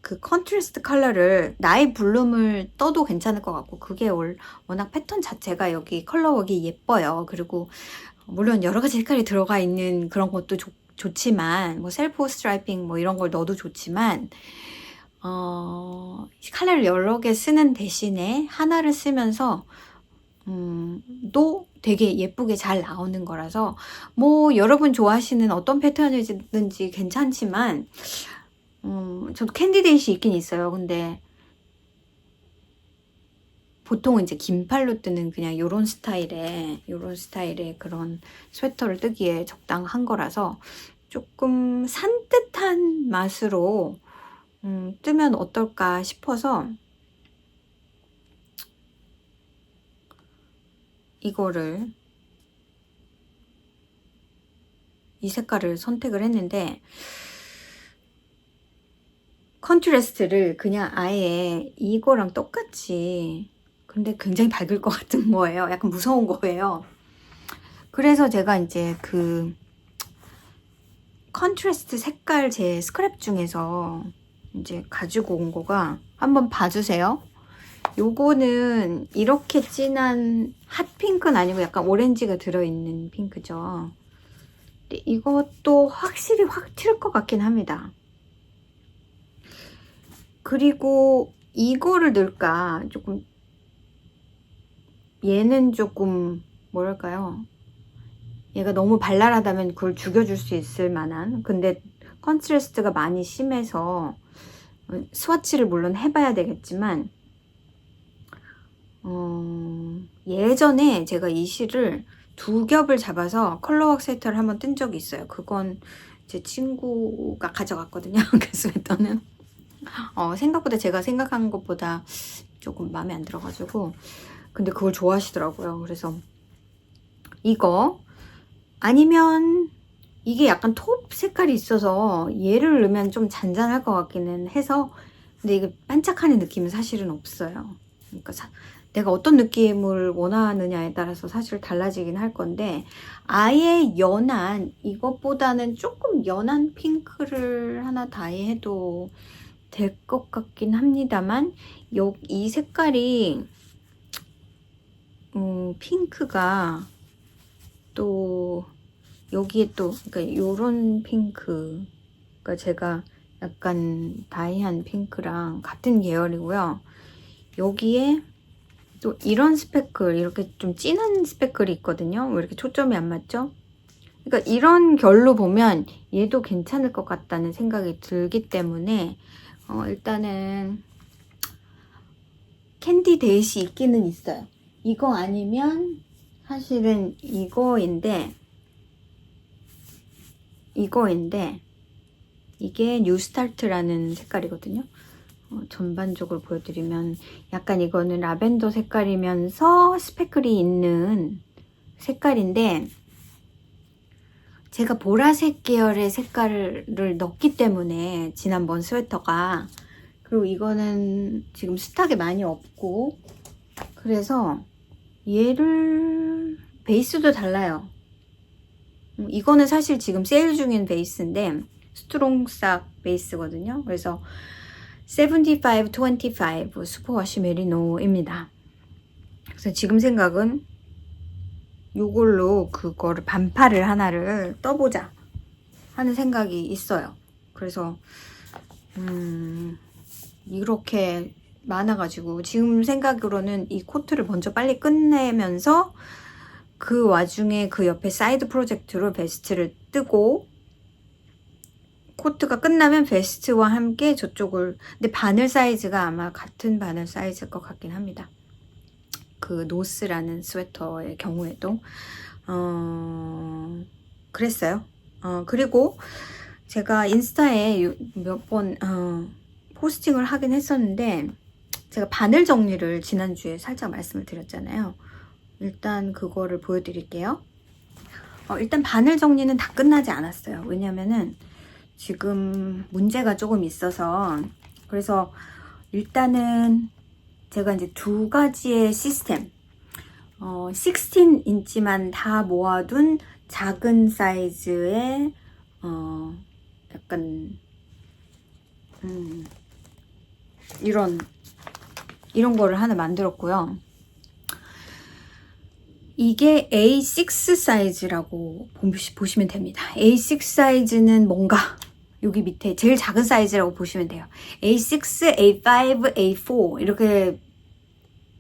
그 컨트라스트 컬러를 나의 블룸을 떠도 괜찮을 것 같고, 그게 워낙 패턴 자체가 여기 컬러워크이 예뻐요. 그리고 물론 여러 가지 색깔이 들어가 있는 그런 것도 좋지만 뭐 셀프 스트라이핑 뭐 이런 걸 넣어도 좋지만 컬러를 여러 개 쓰는 대신에 하나를 쓰면서 또 되게 예쁘게 잘 나오는 거라서 뭐 여러분 좋아하시는 어떤 패턴이든지 괜찮지만 저도 캔디데이시 있긴 있어요. 근데 보통은 이제 긴팔로 뜨는 그냥 요런 스타일의 그런 스웨터를 뜨기에 적당한 거라서 조금 산뜻한 맛으로 뜨면 어떨까 싶어서 이 색깔을 선택을 했는데, 컨트라스트를 그냥 아예 이거랑 똑같이, 근데 굉장히 밝을 것 같은 거예요. 약간 무서운 거예요. 그래서 제가 이제 그 컨트라스트 색깔 제 스크랩 중에서 이제 가지고 온 거가, 한번 봐주세요. 요거는 이렇게 진한 핫핑크는 아니고 약간 오렌지가 들어있는 핑크죠. 근데 이것도 확실히 확 튈 것 같긴 합니다. 그리고 이거를 넣을까? 조금 얘는 조금 뭐랄까요? 얘가 너무 발랄하다면 그걸 죽여줄 수 있을 만한, 근데 컨트라스트가 많이 심해서 스와치를 물론 해봐야 되겠지만 예전에 제가 이 실을 2겹을 잡아서 컬러워크 세터를 한번 뜬 적이 있어요. 그건 제 친구가 가져갔거든요. 그 스웨터는. 생각보다 제가 생각한 것보다 조금 마음에 안 들어가지고. 근데 그걸 좋아하시더라고요. 그래서 이거 아니면 이게 약간 톱 색깔이 있어서 얘를 넣으면 좀 잔잔할 것 같기는 해서, 근데 이게 반짝하는 느낌은 사실은 없어요. 그러니까 내가 어떤 느낌을 원하느냐에 따라서 사실 달라지긴 할 건데, 아예 연한, 이것보다는 조금 연한 핑크를 하나 다이해도 될 것 같긴 합니다만, 이 색깔이 핑크가 또 여기에 또 그러니까 요런 핑크, 그러니까 제가 약간 다이한 핑크랑 같은 계열이고요. 여기에 또 이런 스패클, 이렇게 좀 진한 스패클이 있거든요. 왜 이렇게 초점이 안 맞죠? 그러니까 이런 결로 보면 얘도 괜찮을 것 같다는 생각이 들기 때문에 일단은 캔디 데이시 있기는 있어요. 이거 아니면 사실은 이거인데 이게 뉴스타트라는 색깔이거든요. 전반적으로 보여드리면 약간 이거는 라벤더 색깔이면서 스패클이 있는 색깔인데, 제가 보라색 계열의 색깔을 넣었기 때문에 지난번 스웨터가, 그리고 이거는 지금 스탁에 많이 없고, 그래서 얘를 베이스도 달라요. 이거는 사실 지금 세일 중인 베이스인데 스트롱싹 베이스거든요. 그래서 7525 슈퍼워시 메리노입니다. 그래서 지금 생각은 이걸로 그거를 반팔을 하나를 떠보자 하는 생각이 있어요. 그래서 이렇게 많아가지고 지금 생각으로는 이 코트를 먼저 빨리 끝내면서 그 와중에 그 옆에 사이드 프로젝트로 베스트를 뜨고, 코트가 끝나면 베스트와 함께 저쪽을, 근데 바늘 사이즈가 아마 같은 바늘 사이즈일 것 같긴 합니다. 그 노스라는 스웨터의 경우에도 그랬어요. 그리고 제가 인스타에 몇 번 포스팅을 하긴 했었는데, 제가 바늘 정리를 지난주에 살짝 말씀을 드렸잖아요. 일단 그거를 보여드릴게요. 일단 바늘 정리는 다 끝나지 않았어요. 왜냐면은 지금 문제가 조금 있어서. 그래서 일단은 제가 이제 두 가지의 시스템, 16인치만 다 모아둔 작은 사이즈의 약간 이런 거를 하나 만들었고요. 이게 A6 사이즈라고 보시면 됩니다. A6 사이즈는 뭔가 여기 밑에 제일 작은 사이즈라고 보시면 돼요. A6, A5, A4 이렇게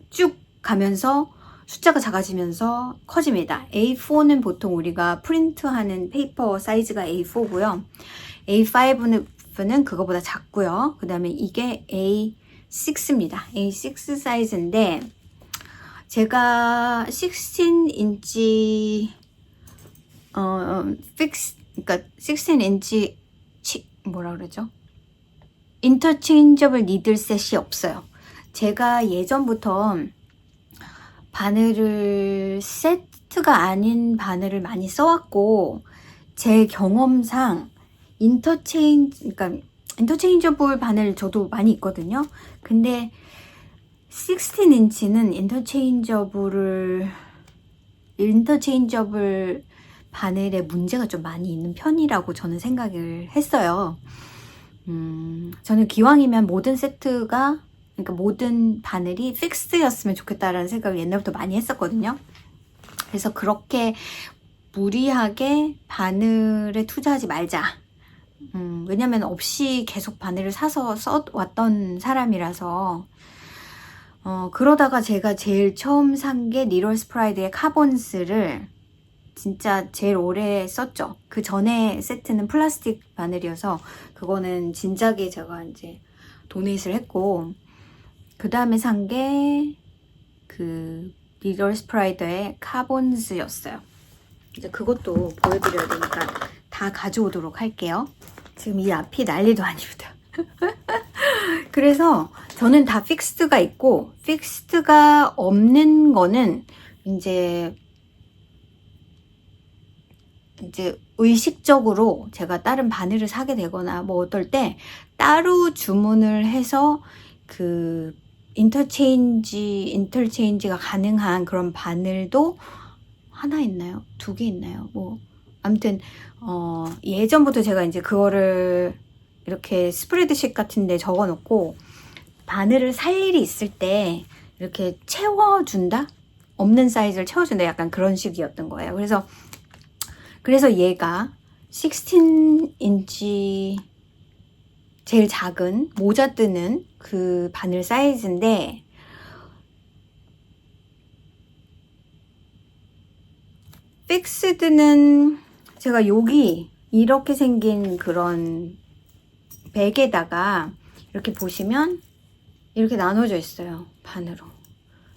쭉 가면서 숫자가 작아지면서 커집니다. A4는 보통 우리가 프린트하는 페이퍼 사이즈가 A4고요. A5는 그거보다 작고요. 그 다음에 이게 A6입니다. A6 사이즈인데, 제가 16인치 그러니까 16인치 뭐라 그러죠? 인터체인저블 니들 셋이 없어요. 제가 예전부터 바늘을 세트가 아닌 바늘을 많이 써왔고, 제 경험상 인터체인저블 바늘 저도 많이 있거든요. 근데 16인치는 인터체인저블 바늘에 문제가 좀 많이 있는 편이라고 저는 생각을 했어요. 저는 기왕이면 모든 세트가, 그러니까 모든 바늘이 픽스였으면 좋겠다라는 생각을 옛날부터 많이 했었거든요. 그래서 그렇게 무리하게 바늘에 투자하지 말자. 왜냐면 없이 계속 바늘을 사서 써왔던 사람이라서. 그러다가 제가 제일 처음 산 게 니럴스 프라이드의 카본스를 진짜 제일 오래 썼죠. 그 전에 세트는 플라스틱 바늘이어서 그거는 진작에 제가 이제 도네이트를 했고, 그 다음에 산 게 그 니럴스 프라이드의 카본스였어요. 이제 그것도 보여드려야 되니까 다 가져오도록 할게요. 지금 이 앞이 난리도 아닙니다. 그래서 저는 다 픽스드가 있고, 픽스드가 없는 거는 이제 의식적으로 제가 다른 바늘을 사게 되거나 뭐 어떨 때 따로 주문을 해서 그 인터체인지가 가능한 그런 바늘도 하나 있나요? 2개 있나요? 뭐 아무튼 예전부터 제가 이제 그거를 이렇게 스프레드식 같은데 적어놓고 바늘을 살 일이 있을 때 이렇게 채워준다? 없는 사이즈를 채워준다? 약간 그런 식이었던 거예요. 그래서 얘가 16인치 제일 작은 모자 뜨는 그 바늘 사이즈인데, 픽스드는 제가 여기 이렇게 생긴 그런 백에다가 이렇게 보시면 이렇게 나눠져 있어요, 반으로.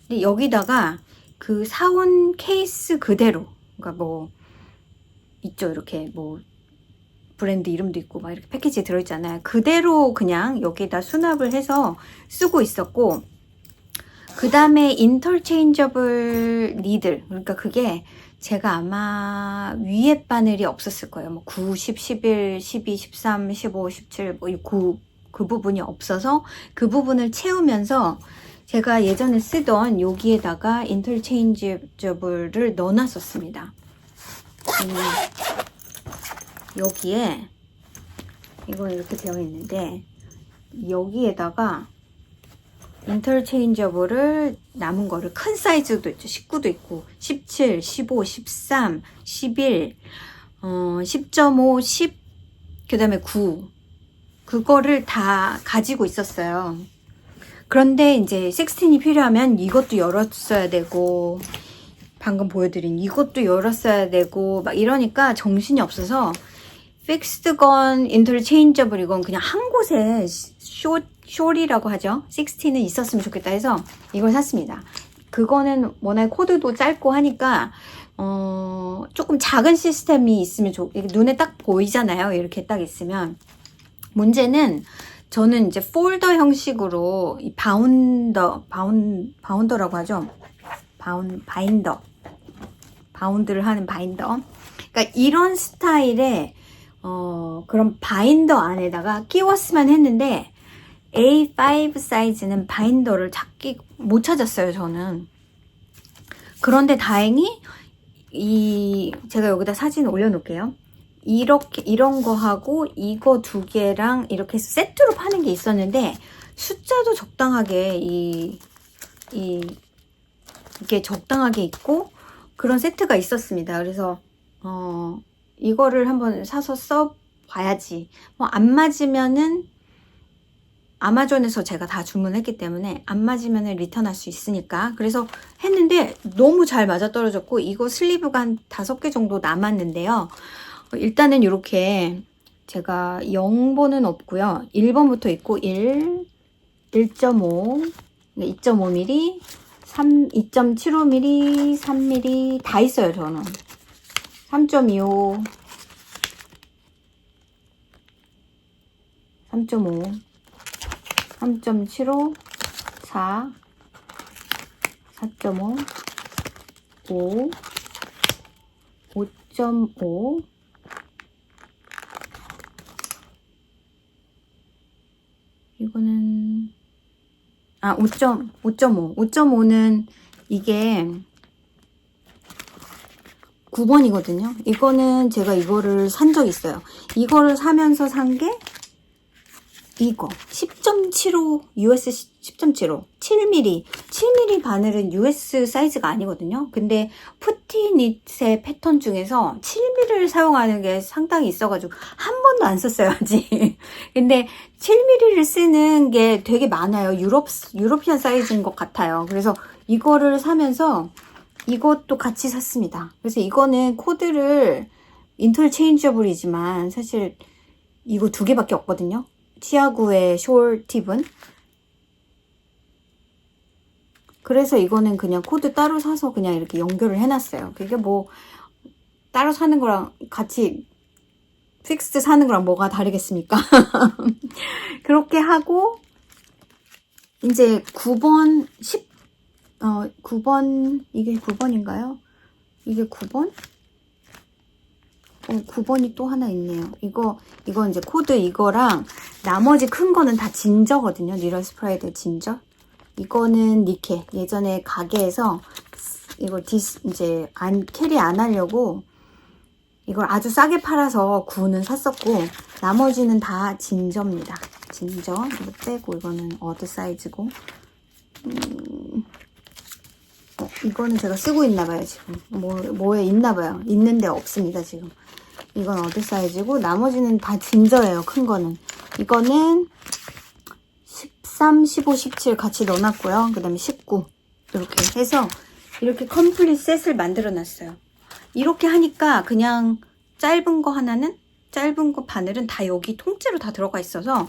근데 여기다가 그 사온 케이스 그대로, 그러니까 뭐 있죠, 이렇게 뭐 브랜드 이름도 있고 막 이렇게 패키지에 들어있잖아요. 그대로 그냥 여기다 수납을 해서 쓰고 있었고, 그 다음에 인터체인저블 니들, 그러니까 그게 제가 아마 위에 바늘이 없었을 거예요. 뭐 9, 10, 11, 12, 13, 15, 17, 뭐 9, 그 부분이 없어서 그 부분을 채우면서 제가 예전에 쓰던 여기에다가 인터체인저블을 넣어놨었습니다. 여기에 이건 이렇게 되어 있는데, 여기에다가 인터체인저블을 남은 거를 큰 사이즈도 있죠. 19도 있고 17, 15, 13, 11, 10.5, 10, 그 다음에 9, 그거를 다 가지고 있었어요. 그런데 이제 16이 필요하면 이것도 열었어야 되고, 방금 보여드린 이것도 열었어야 되고 막 이러니까 정신이 없어서 픽스드건 인터체인저블이건 그냥 한 곳에 숏이라고 하죠. 16는 있었으면 좋겠다 해서 이걸 샀습니다. 그거는 워낙 코드도 짧고 하니까 조금 작은 시스템이 있으면 눈에 딱 보이잖아요. 이렇게 딱 있으면. 문제는 저는 이제 폴더 형식으로 이 바운더라고 하죠. 바운드를 하는 바인더. 그러니까 이런 스타일의 그런 바인더 안에다가 끼웠으면 했는데, A5 사이즈는 바인더를 못 찾았어요, 저는. 그런데 다행히 제가 여기다 사진 올려놓을게요. 이런 거 하고 이거 2개랑 이렇게 해서 세트로 파는 게 있었는데, 숫자도 적당하게 이게 적당하게 있고 그런 세트가 있었습니다. 그래서 이거를 한번 사서 써봐야지. 뭐 안 맞으면은, 아마존에서 제가 다 주문했기 때문에 안 맞으면은 리턴할 수 있으니까. 그래서 했는데 너무 잘 맞아떨어졌고, 이거 슬리브가 한 5개 정도 남았는데요. 일단은 이렇게 제가 0번은 없고요. 1번부터 있고 1, 1.5, 2.5mm, 2.75mm, 3mm 다 있어요, 저는. 3.25, 3.5, 3.75, 4, 4.5, 5, 5.5, 이거는 5.5. 5.5는 이게 9번이거든요. 이거는 제가 이거를 산 적 있어요. 이거를 사면서 산 게 이거 10.75 US 10.75 7mm 7mm 바늘은 US 사이즈가 아니거든요. 근데 푸티닛의 패턴 중에서 7mm를 사용하는 게 상당히 있어가지고 한 번도 안 썼어요, 아직. 근데 7mm를 쓰는 게 되게 많아요. 유로피안 사이즈인 것 같아요. 그래서 이거를 사면서 이것도 같이 샀습니다. 그래서 이거는 코드를 인터체인저블이지만 사실 이거 2개밖에 없거든요. 티아구의 숄 팁은. 그래서 이거는 그냥 코드 따로 사서 그냥 이렇게 연결을 해놨어요. 그게 뭐 따로 사는 거랑 같이 픽스드 사는 거랑 뭐가 다르겠습니까? 그렇게 하고 이제 9번 9번 이게 9번인가요? 이게 9번? 9번이 또 하나 있네요. 이거 이제 코드 이거랑 나머지 큰 거는 다 진저거든요. 니럴 스프라이드 진저. 이거는 니케. 예전에 가게에서 이걸 이제 캐리 안 하려고 이걸 아주 싸게 팔아서 9는 샀었고 나머지는 다 진저입니다. 진저. 이거 빼고 이거는 어드 사이즈고. 이거는 제가 쓰고 있나봐요, 지금. 뭐에 있나봐요. 있는데 없습니다, 지금. 이건 어드 사이즈고, 나머지는 다 진저예요, 큰 거는. 이거는 13, 15, 17 같이 넣어놨고요. 그 다음에 19. 이렇게 해서, 이렇게 컴플릿 셋을 만들어 놨어요. 이렇게 하니까 그냥 짧은 거 하나는, 짧은 거 바늘은 다 여기 통째로 다 들어가 있어서,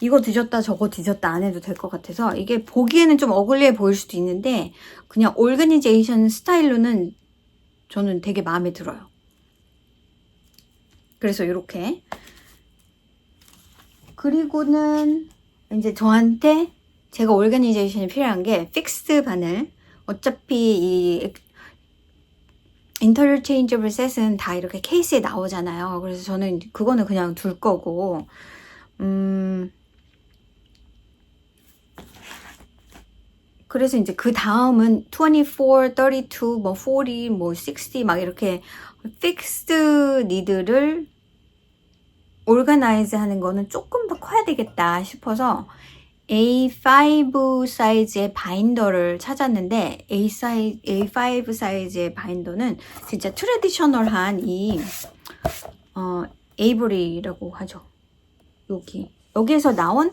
이거 뒤졌다 저거 뒤졌다 안 해도 될 것 같아서 이게 보기에는 좀 어글리해 보일 수도 있는데 그냥 오르가니제이션 스타일로는 저는 되게 마음에 들어요. 그래서 이렇게 그리고는 이제 저한테 제가 오르가니제이션이 필요한 게 픽스 바늘. 어차피 이 인터체인저블 셋은 다 이렇게 케이스에 나오잖아요. 그래서 저는 그거는 그냥 둘 거고 그래서 이제 그 다음은 24, 32, 뭐 40, 뭐 60, 막 이렇게 픽스드 니드를 오르가나이즈 하는 거는 조금 더 커야 되겠다 싶어서 A5 사이즈의 바인더를 찾았는데 A5 사이즈의 바인더는 진짜 트레디셔널한 이 에이보리라고 하죠. 여기에서 나온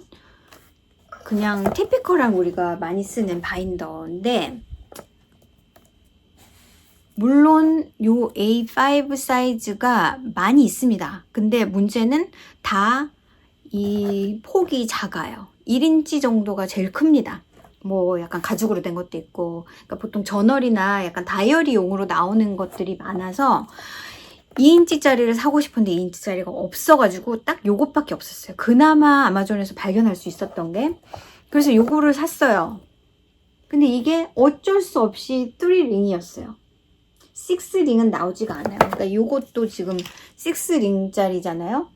그냥 티피컬한 우리가 많이 쓰는 바인더인데 물론 요 A5 사이즈가 많이 있습니다. 근데 문제는 다 이 폭이 작아요. 1인치 정도가 제일 큽니다. 뭐 약간 가죽으로 된 것도 있고 그러니까 보통 저널이나 약간 다이어리용으로 나오는 것들이 많아서 2인치짜리를 사고 싶은데 2인치짜리가 없어가지고 딱 요것밖에 없었어요. 그나마 아마존에서 발견할 수 있었던 게. 그래서 요거를 샀어요. 근데 이게 어쩔 수 없이 3링이었어요. 6링은 나오지가 않아요. 그러니까 요것도 지금 6링짜리잖아요.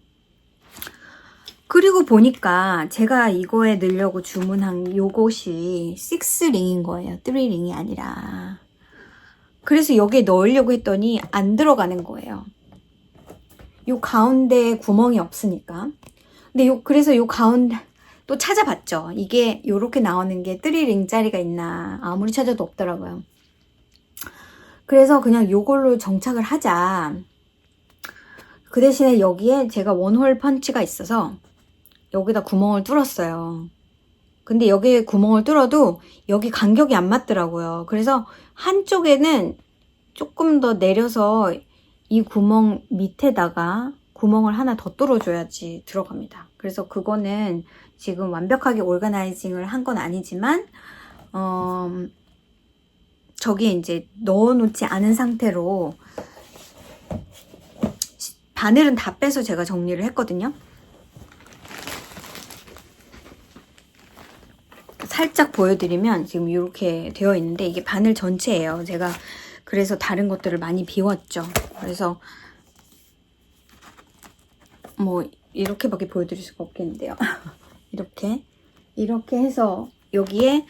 그리고 보니까 제가 이거에 넣으려고 주문한 요것이 6링인 거예요. 3링이 아니라. 그래서 여기에 넣으려고 했더니 안 들어가는 거예요. 요 가운데에 구멍이 없으니까. 근데 그래서 요 가운데 또 찾아봤죠. 이게 요렇게 나오는 게 3링짜리가 있나. 아무리 찾아도 없더라고요. 그래서 그냥 요걸로 정착을 하자. 그 대신에 여기에 제가 원홀 펀치가 있어서 여기다 구멍을 뚫었어요. 근데 여기에 구멍을 뚫어도 여기 간격이 안 맞더라고요. 그래서 한쪽에는 조금 더 내려서 이 구멍 밑에다가 구멍을 하나 더 뚫어줘야지 들어갑니다. 그래서 그거는 지금 완벽하게 오르가나이징을 한 건 아니지만 저기에 이제 넣어놓지 않은 상태로 바늘은 다 빼서 제가 정리를 했거든요. 살짝 보여드리면 지금 이렇게 되어 있는데 이게 바늘 전체예요. 제가 그래서 다른 것들을 많이 비웠죠. 그래서 뭐 이렇게밖에 보여드릴 수가 없겠는데요. 이렇게 해서 여기에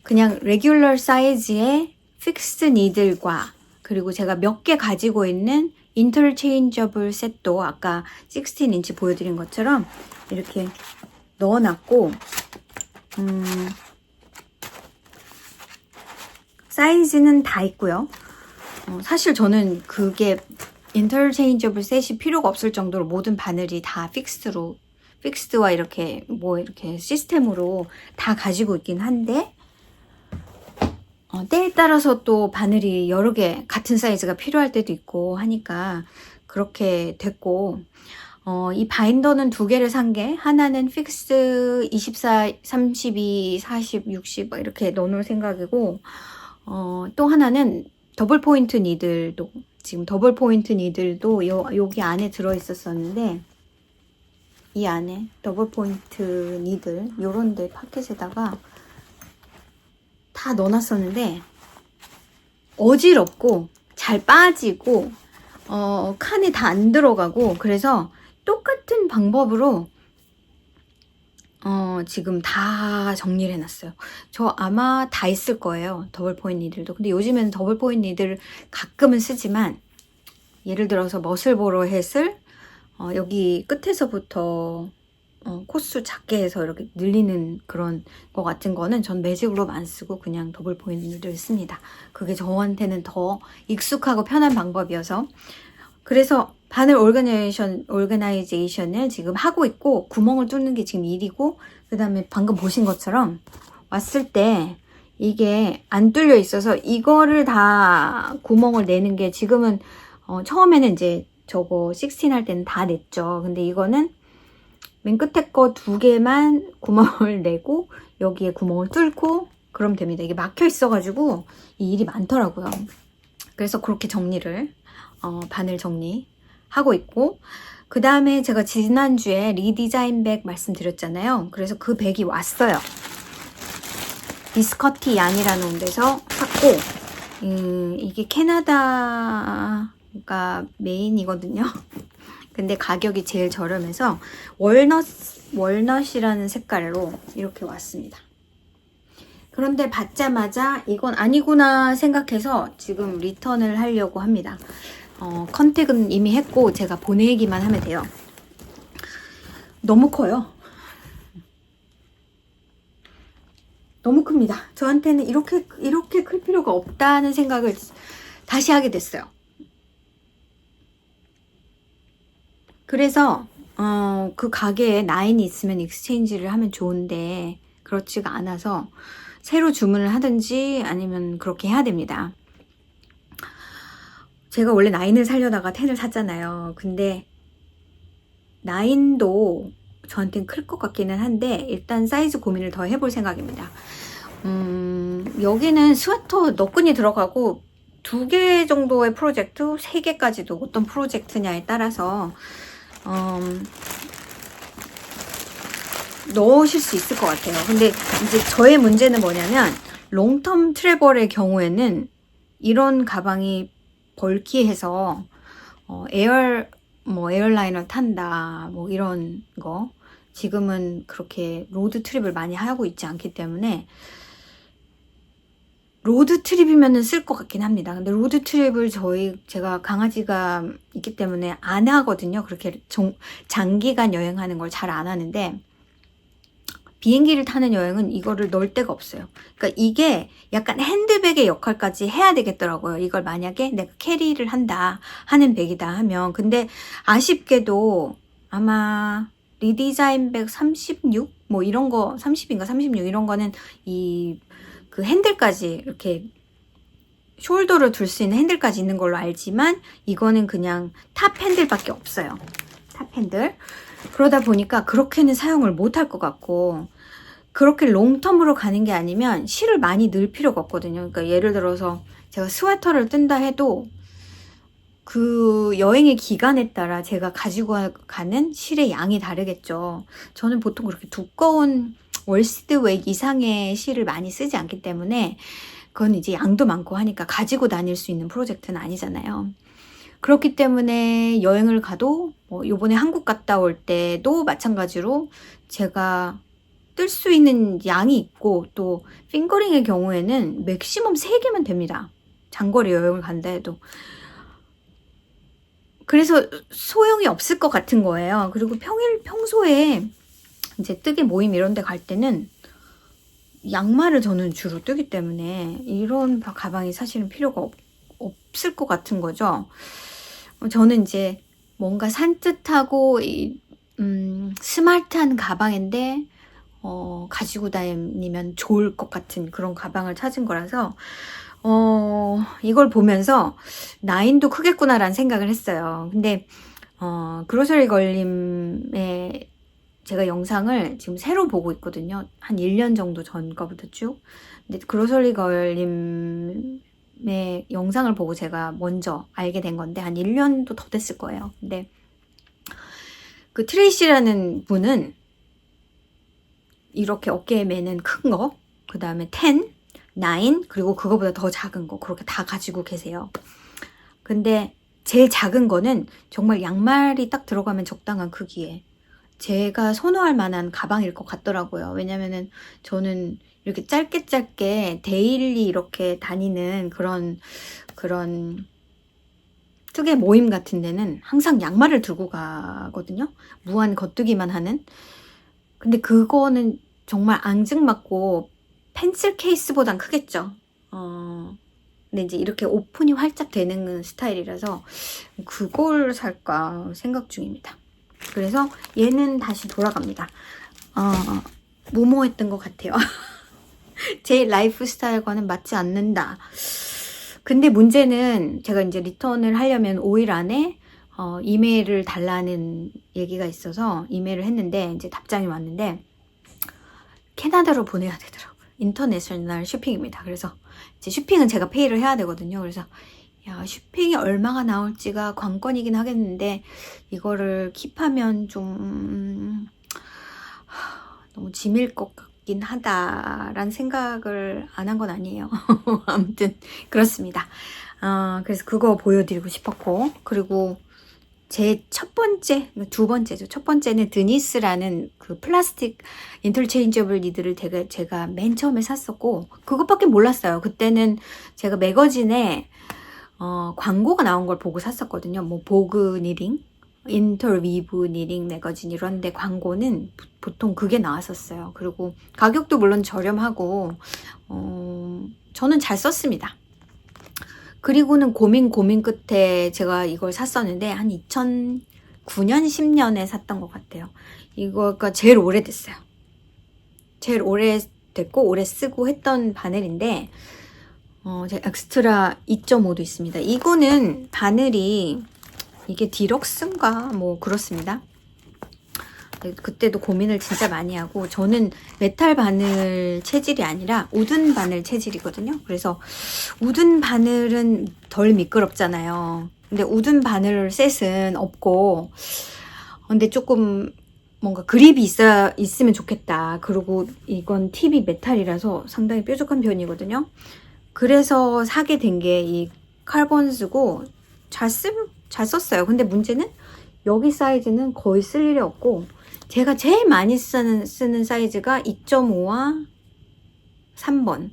그냥 레귤러 사이즈의 픽스 니들과 그리고 제가 몇 개 가지고 있는 인터체인저블 셋도 아까 16인치 보여드린 것처럼 이렇게 넣어놨고 사이즈는 다 있고요. 사실 저는 그게 인터체인저블 셋이 필요가 없을 정도로 모든 바늘이 다 픽스드와 이렇게 이렇게 시스템으로 다 가지고 있긴 한데 때에 따라서 또 바늘이 여러 개 같은 사이즈가 필요할 때도 있고 하니까 그렇게 됐고 이 바인더는 두 개를 산 게 하나는 픽스 24, 32, 40, 60 이렇게 넣어놓을 생각이고 또 하나는 더블 포인트 니들도 지금 더블 포인트 니들도 여기 안에 들어있었었는데, 이 안에 더블 포인트 니들 요런 데 파켓에다가 다 넣어놨었는데 어지럽고 잘 빠지고 칸에 다 안 들어가고, 그래서 똑같은 방법으로 지금 다 정리를 해놨어요. 저 아마 다 있을 거예요, 더블 포인트 니들도. 근데 요즘에는 더블 포인트 니들 가끔은 쓰지만, 예를 들어서 머슬보로 햇을 여기 끝에서부터 코수 작게 해서 이렇게 늘리는 그런 거 같은 거는 전 매직으로 안 쓰고 그냥 더블 포인트를 씁니다. 그게 저한테는 더 익숙하고 편한 방법이어서. 그래서 바늘 오르가나이제이션을 지금 하고 있고, 구멍을 뚫는 게 지금 일이고, 그 다음에 방금 보신 것처럼 왔을 때 이게 안 뚫려 있어서 이거를 다 구멍을 내는 게, 지금은 처음에는 이제 저거 16 할 때는 다 냈죠. 근데 이거는 맨 끝에 거 2개만 구멍을 내고 여기에 구멍을 뚫고 그러면 됩니다. 이게 막혀 있어가지고 이 일이 많더라고요. 그래서 그렇게 정리를 바늘 정리하고 있고, 그 다음에 제가 지난주에 리디자인 백 말씀드렸잖아요. 그래서 그 백이 왔어요. 비스커티 양이라는 데서 샀고, 이게 캐나다가 메인이거든요. 근데 가격이 제일 저렴해서 월넛이라는 색깔로 이렇게 왔습니다. 그런데 받자마자 이건 아니구나 생각해서 지금 리턴을 하려고 합니다. 컨택은 이미 했고 제가 보내기만 하면 돼요. 너무 커요. 너무 큽니다. 저한테는 이렇게 클 필요가 없다는 생각을 다시 하게 됐어요. 그래서 그 가게에 9이 있으면 익스체인지를 하면 좋은데 그렇지가 않아서 새로 주문을 하든지 아니면 그렇게 해야 됩니다. 제가 원래 9을 살려다가 10을 샀잖아요. 근데 9도 저한테는 클 것 같기는 한데 일단 사이즈 고민을 더 해볼 생각입니다. 여기는 스웨터 너끈이 들어가고 2개 정도의 프로젝트, 3개까지도 어떤 프로젝트냐에 따라서 넣으실 수 있을 것 같아요. 근데 이제 저의 문제는 뭐냐면 롱텀 트래블의 경우에는 이런 가방이 벌키해서 에어라이너 탄다 뭐 이런 거, 지금은 그렇게 로드 트립을 많이 하고 있지 않기 때문에 로드 트립이면은 쓸 것 같긴 합니다. 근데 로드 트립을 제가 강아지가 있기 때문에 안 하거든요. 그렇게 장기간 여행하는 걸 잘 안 하는데, 비행기를 타는 여행은 이거를 넣을 데가 없어요. 그러니까 이게 약간 핸드백의 역할까지 해야 되겠더라고요. 이걸 만약에 내가 캐리를 한다 하는 백이다 하면. 근데 아쉽게도 아마 리디자인 백 36? 뭐 이런 거 30인가 36 이런 거는 그 핸들까지 이렇게 숄더를 둘 수 있는 핸들까지 있는 걸로 알지만 이거는 그냥 탑 핸들밖에 없어요. 탑 핸들. 그러다 보니까 그렇게는 사용을 못할 것 같고, 그렇게 롱텀으로 가는 게 아니면 실을 많이 넣을 필요가 없거든요. 그러니까 예를 들어서 제가 스웨터를 뜬다 해도 그 여행의 기간에 따라 제가 가지고 가는 실의 양이 다르겠죠. 저는 보통 그렇게 두꺼운 월시드 웨이트 이상의 실을 많이 쓰지 않기 때문에 그건 이제 양도 많고 하니까 가지고 다닐 수 있는 프로젝트는 아니잖아요. 그렇기 때문에 여행을 가도 뭐 요번에 한국 갔다 올 때도 마찬가지로 제가 뜰 수 있는 양이 있고, 또 핑거링의 경우에는 맥시멈 3개면 됩니다. 장거리 여행을 간다 해도. 그래서 소용이 없을 것 같은 거예요. 그리고 평소에 이제 뜨개 모임 이런 데 갈 때는 양말을 저는 주로 뜨기 때문에 이런 가방이 사실은 필요가 없을 것 같은 거죠. 저는 이제 뭔가 산뜻하고 스마트한 가방인데 가지고 다니면 좋을 것 같은 그런 가방을 찾은 거라서 이걸 보면서 9도 크겠구나라는 생각을 했어요. 근데 그로서리 걸림의 제가 영상을 지금 새로 보고 있거든요. 한 1년 정도 전 거부터 쭉. 근데 그로서리 걸림의 영상을 보고 제가 먼저 알게 된 건데 한 1년도 더 됐을 거예요. 근데 그 트레이시라는 분은 이렇게 어깨에 매는 큰 거, 그 다음에 10, 9, 그리고 그거보다 더 작은 거 그렇게 다 가지고 계세요. 근데 제일 작은 거는 정말 양말이 딱 들어가면 적당한 크기에 제가 선호할 만한 가방일 것 같더라고요. 왜냐면은 저는 이렇게 짧게 데일리 이렇게 다니는 그런 특유의 모임 같은 데는 항상 양말을 들고 가거든요. 무한 겉두기만 하는. 근데 그거는 정말 앙증맞고 펜슬 케이스보단 크겠죠. 근데 이제 이렇게 오픈이 활짝 되는 스타일이라서 그걸 살까 생각 중입니다. 그래서 얘는 다시 돌아갑니다. 무모했던 것 같아요. 제 라이프 스타일과는 맞지 않는다. 근데 문제는 제가 이제 리턴을 하려면 5일 안에 이메일을 달라는 얘기가 있어서 이메일을 했는데 이제 답장이 왔는데 캐나다로 보내야 되더라고요. 인터내셔널 쇼핑입니다. 그래서 이제 쇼핑은 제가 페이를 해야 되거든요. 그래서 야, 쇼핑이 얼마가 나올지가 관건이긴 하겠는데 이거를 킵하면 좀 너무 짐일 것 같긴 하다라는 생각을 안 한 건 아니에요. 아무튼 그렇습니다. 그래서 그거 보여드리고 싶었고, 그리고 제 두 번째죠. 첫 번째는 드니스라는 그 플라스틱 인터체인저블 니드를 제가 맨 처음에 샀었고, 그것밖에 몰랐어요. 그때는 제가 매거진에 광고가 나온 걸 보고 샀었거든요. 뭐 보그 니링, 인터위브 니링 매거진 이런데 광고는 보통 그게 나왔었어요. 그리고 가격도 물론 저렴하고 저는 잘 썼습니다. 그리고는 고민 끝에 제가 이걸 샀었는데 한 2009년 10년에 샀던 것 같아요. 이거가 제일 오래됐어요. 제일 오래됐고 오래 쓰고 했던 바늘인데 제 엑스트라 2.5도 있습니다. 이거는 바늘이 이게 디럭스인가 뭐 그렇습니다. 그때도 고민을 진짜 많이 하고, 저는 메탈 바늘 체질이 아니라 우든 바늘 체질이거든요. 그래서 우든 바늘은 덜 미끄럽잖아요. 근데 우든 바늘 셋은 없고, 근데 조금 뭔가 그립이 있으면 좋겠다. 그리고 이건 팁이 메탈이라서 상당히 뾰족한 편이거든요. 그래서 사게 된 게 이 카본스고 잘 썼어요. 근데 문제는 여기 사이즈는 거의 쓸 일이 없고, 제가 제일 많이 쓰는 사이즈가 2.5와 3번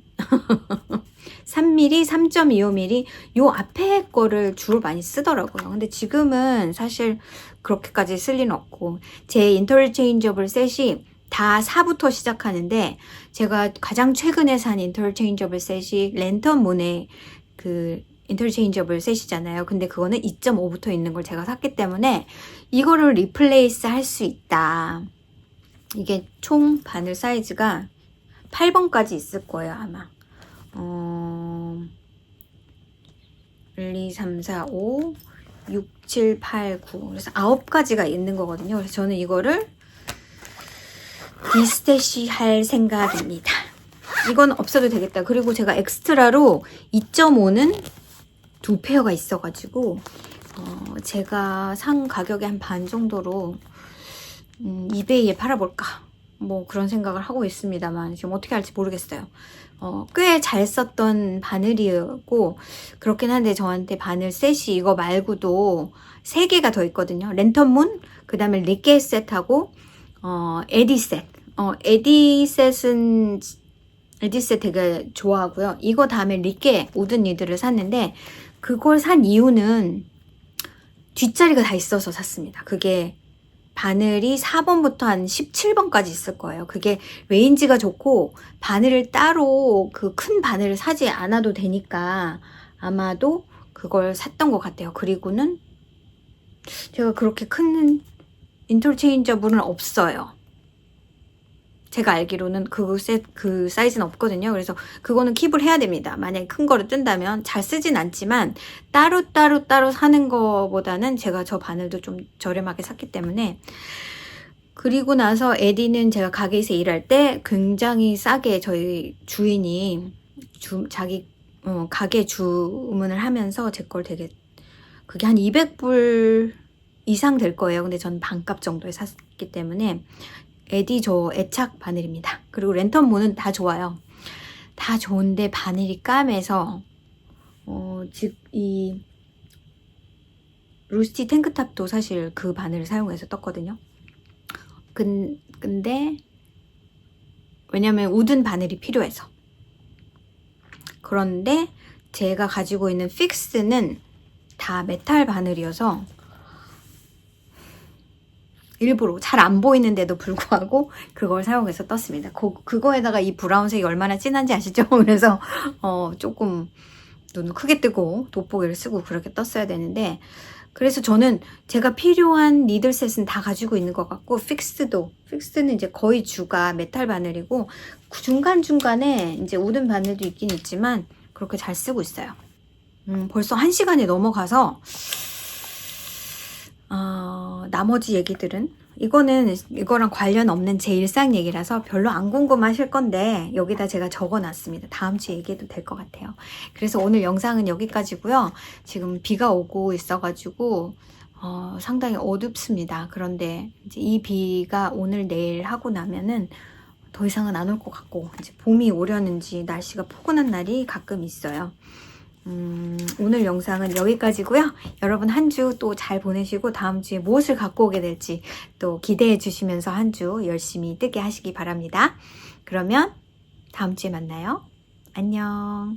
3mm, 3.25mm 요 앞에 거를 주로 많이 쓰더라고요. 근데 지금은 사실 그렇게까지 쓸 일은 없고, 제 인터체인저블 셋이 다 4부터 시작하는데 제가 가장 최근에 산 인터체인저블 셋이 랜턴 문의 그 인터체인저블 셋이잖아요. 근데 그거는 2.5부터 있는 걸 제가 샀기 때문에 이거를 리플레이스 할 수 있다. 이게 총 바늘 사이즈가 8번까지 있을 거예요, 아마. 1, 2, 3, 4, 5, 6, 7, 8, 9. 그래서 9가지가 있는 거거든요. 그래서 저는 이거를 디스태시 할 생각입니다. 이건 없어도 되겠다. 그리고 제가 엑스트라로 2.5는 2페어가 있어가지고 제가 산 가격의 한 반 정도로 이베이에 팔아볼까 뭐 그런 생각을 하고 있습니다만 지금 어떻게 할지 모르겠어요. 꽤 잘 썼던 바늘이고 그렇긴 한데 저한테 바늘 셋이 이거 말고도 3개가 더 있거든요. 랜턴문, 그 다음에 리케 셋하고 에디셋. 에디셋 되게 좋아하고요. 이거 다음에 리케 우든 니드를 샀는데 그걸 산 이유는 뒷자리가 다 있어서 샀습니다. 그게 바늘이 4번부터 한 17번까지 있을 거예요. 그게 레인지가 좋고 바늘을 따로 그 큰 바늘을 사지 않아도 되니까 아마도 그걸 샀던 것 같아요. 그리고는 제가 그렇게 큰 인터체인저블은 없어요. 제가 알기로는 그 사이즈는 없거든요. 그래서 그거는 킵을 해야 됩니다. 만약에 큰 거를 뜬다면 잘 쓰진 않지만 따로 사는 거보다는 제가 저 바늘도 좀 저렴하게 샀기 때문에. 그리고 나서 에디는 제가 가게에서 일할 때 굉장히 싸게 저희 주인이 자기 가게 주문을 하면서 제 걸 되게 그게 한 200불 이상 될 거예요. 근데 전 반값 정도에 샀기 때문에 저 애착 바늘입니다. 그리고 랜턴 모는 다 좋아요. 다 좋은데 바늘이 까매서 즉 이 루스티 탱크탑도 사실 그 바늘을 사용해서 떴거든요. 근데 왜냐면 우든 바늘이 필요해서. 그런데 제가 가지고 있는 픽스는 다 메탈 바늘이어서 일부러 잘 안 보이는데도 불구하고 그걸 사용해서 떴습니다. 그거에다가 이 브라운색이 얼마나 진한지 아시죠? 그래서 조금 눈을 크게 뜨고 돋보기를 쓰고 그렇게 떴어야 되는데, 그래서 저는 제가 필요한 니들셋은 다 가지고 있는 것 같고, 픽스는 이제 거의 주가 메탈 바늘이고 중간중간에 이제 우든 바늘도 있긴 있지만 그렇게 잘 쓰고 있어요. 벌써 1시간이 넘어가서 나머지 얘기들은 이거랑 관련 없는 제 일상 얘기라서 별로 안 궁금하실 건데 여기다 제가 적어놨습니다. 다음 주에 얘기해도 될 것 같아요. 그래서 오늘 영상은 여기까지고요. 지금 비가 오고 있어가지고 상당히 어둡습니다. 그런데 이제 이 비가 오늘 내일 하고 나면은 더 이상은 안 올 것 같고, 이제 봄이 오려는지 날씨가 포근한 날이 가끔 있어요. 오늘 영상은 여기까지고요. 여러분 한 주 또 잘 보내시고 다음 주에 무엇을 갖고 오게 될지 또 기대해 주시면서 한 주 열심히 뜨게 하시기 바랍니다. 그러면 다음 주에 만나요. 안녕.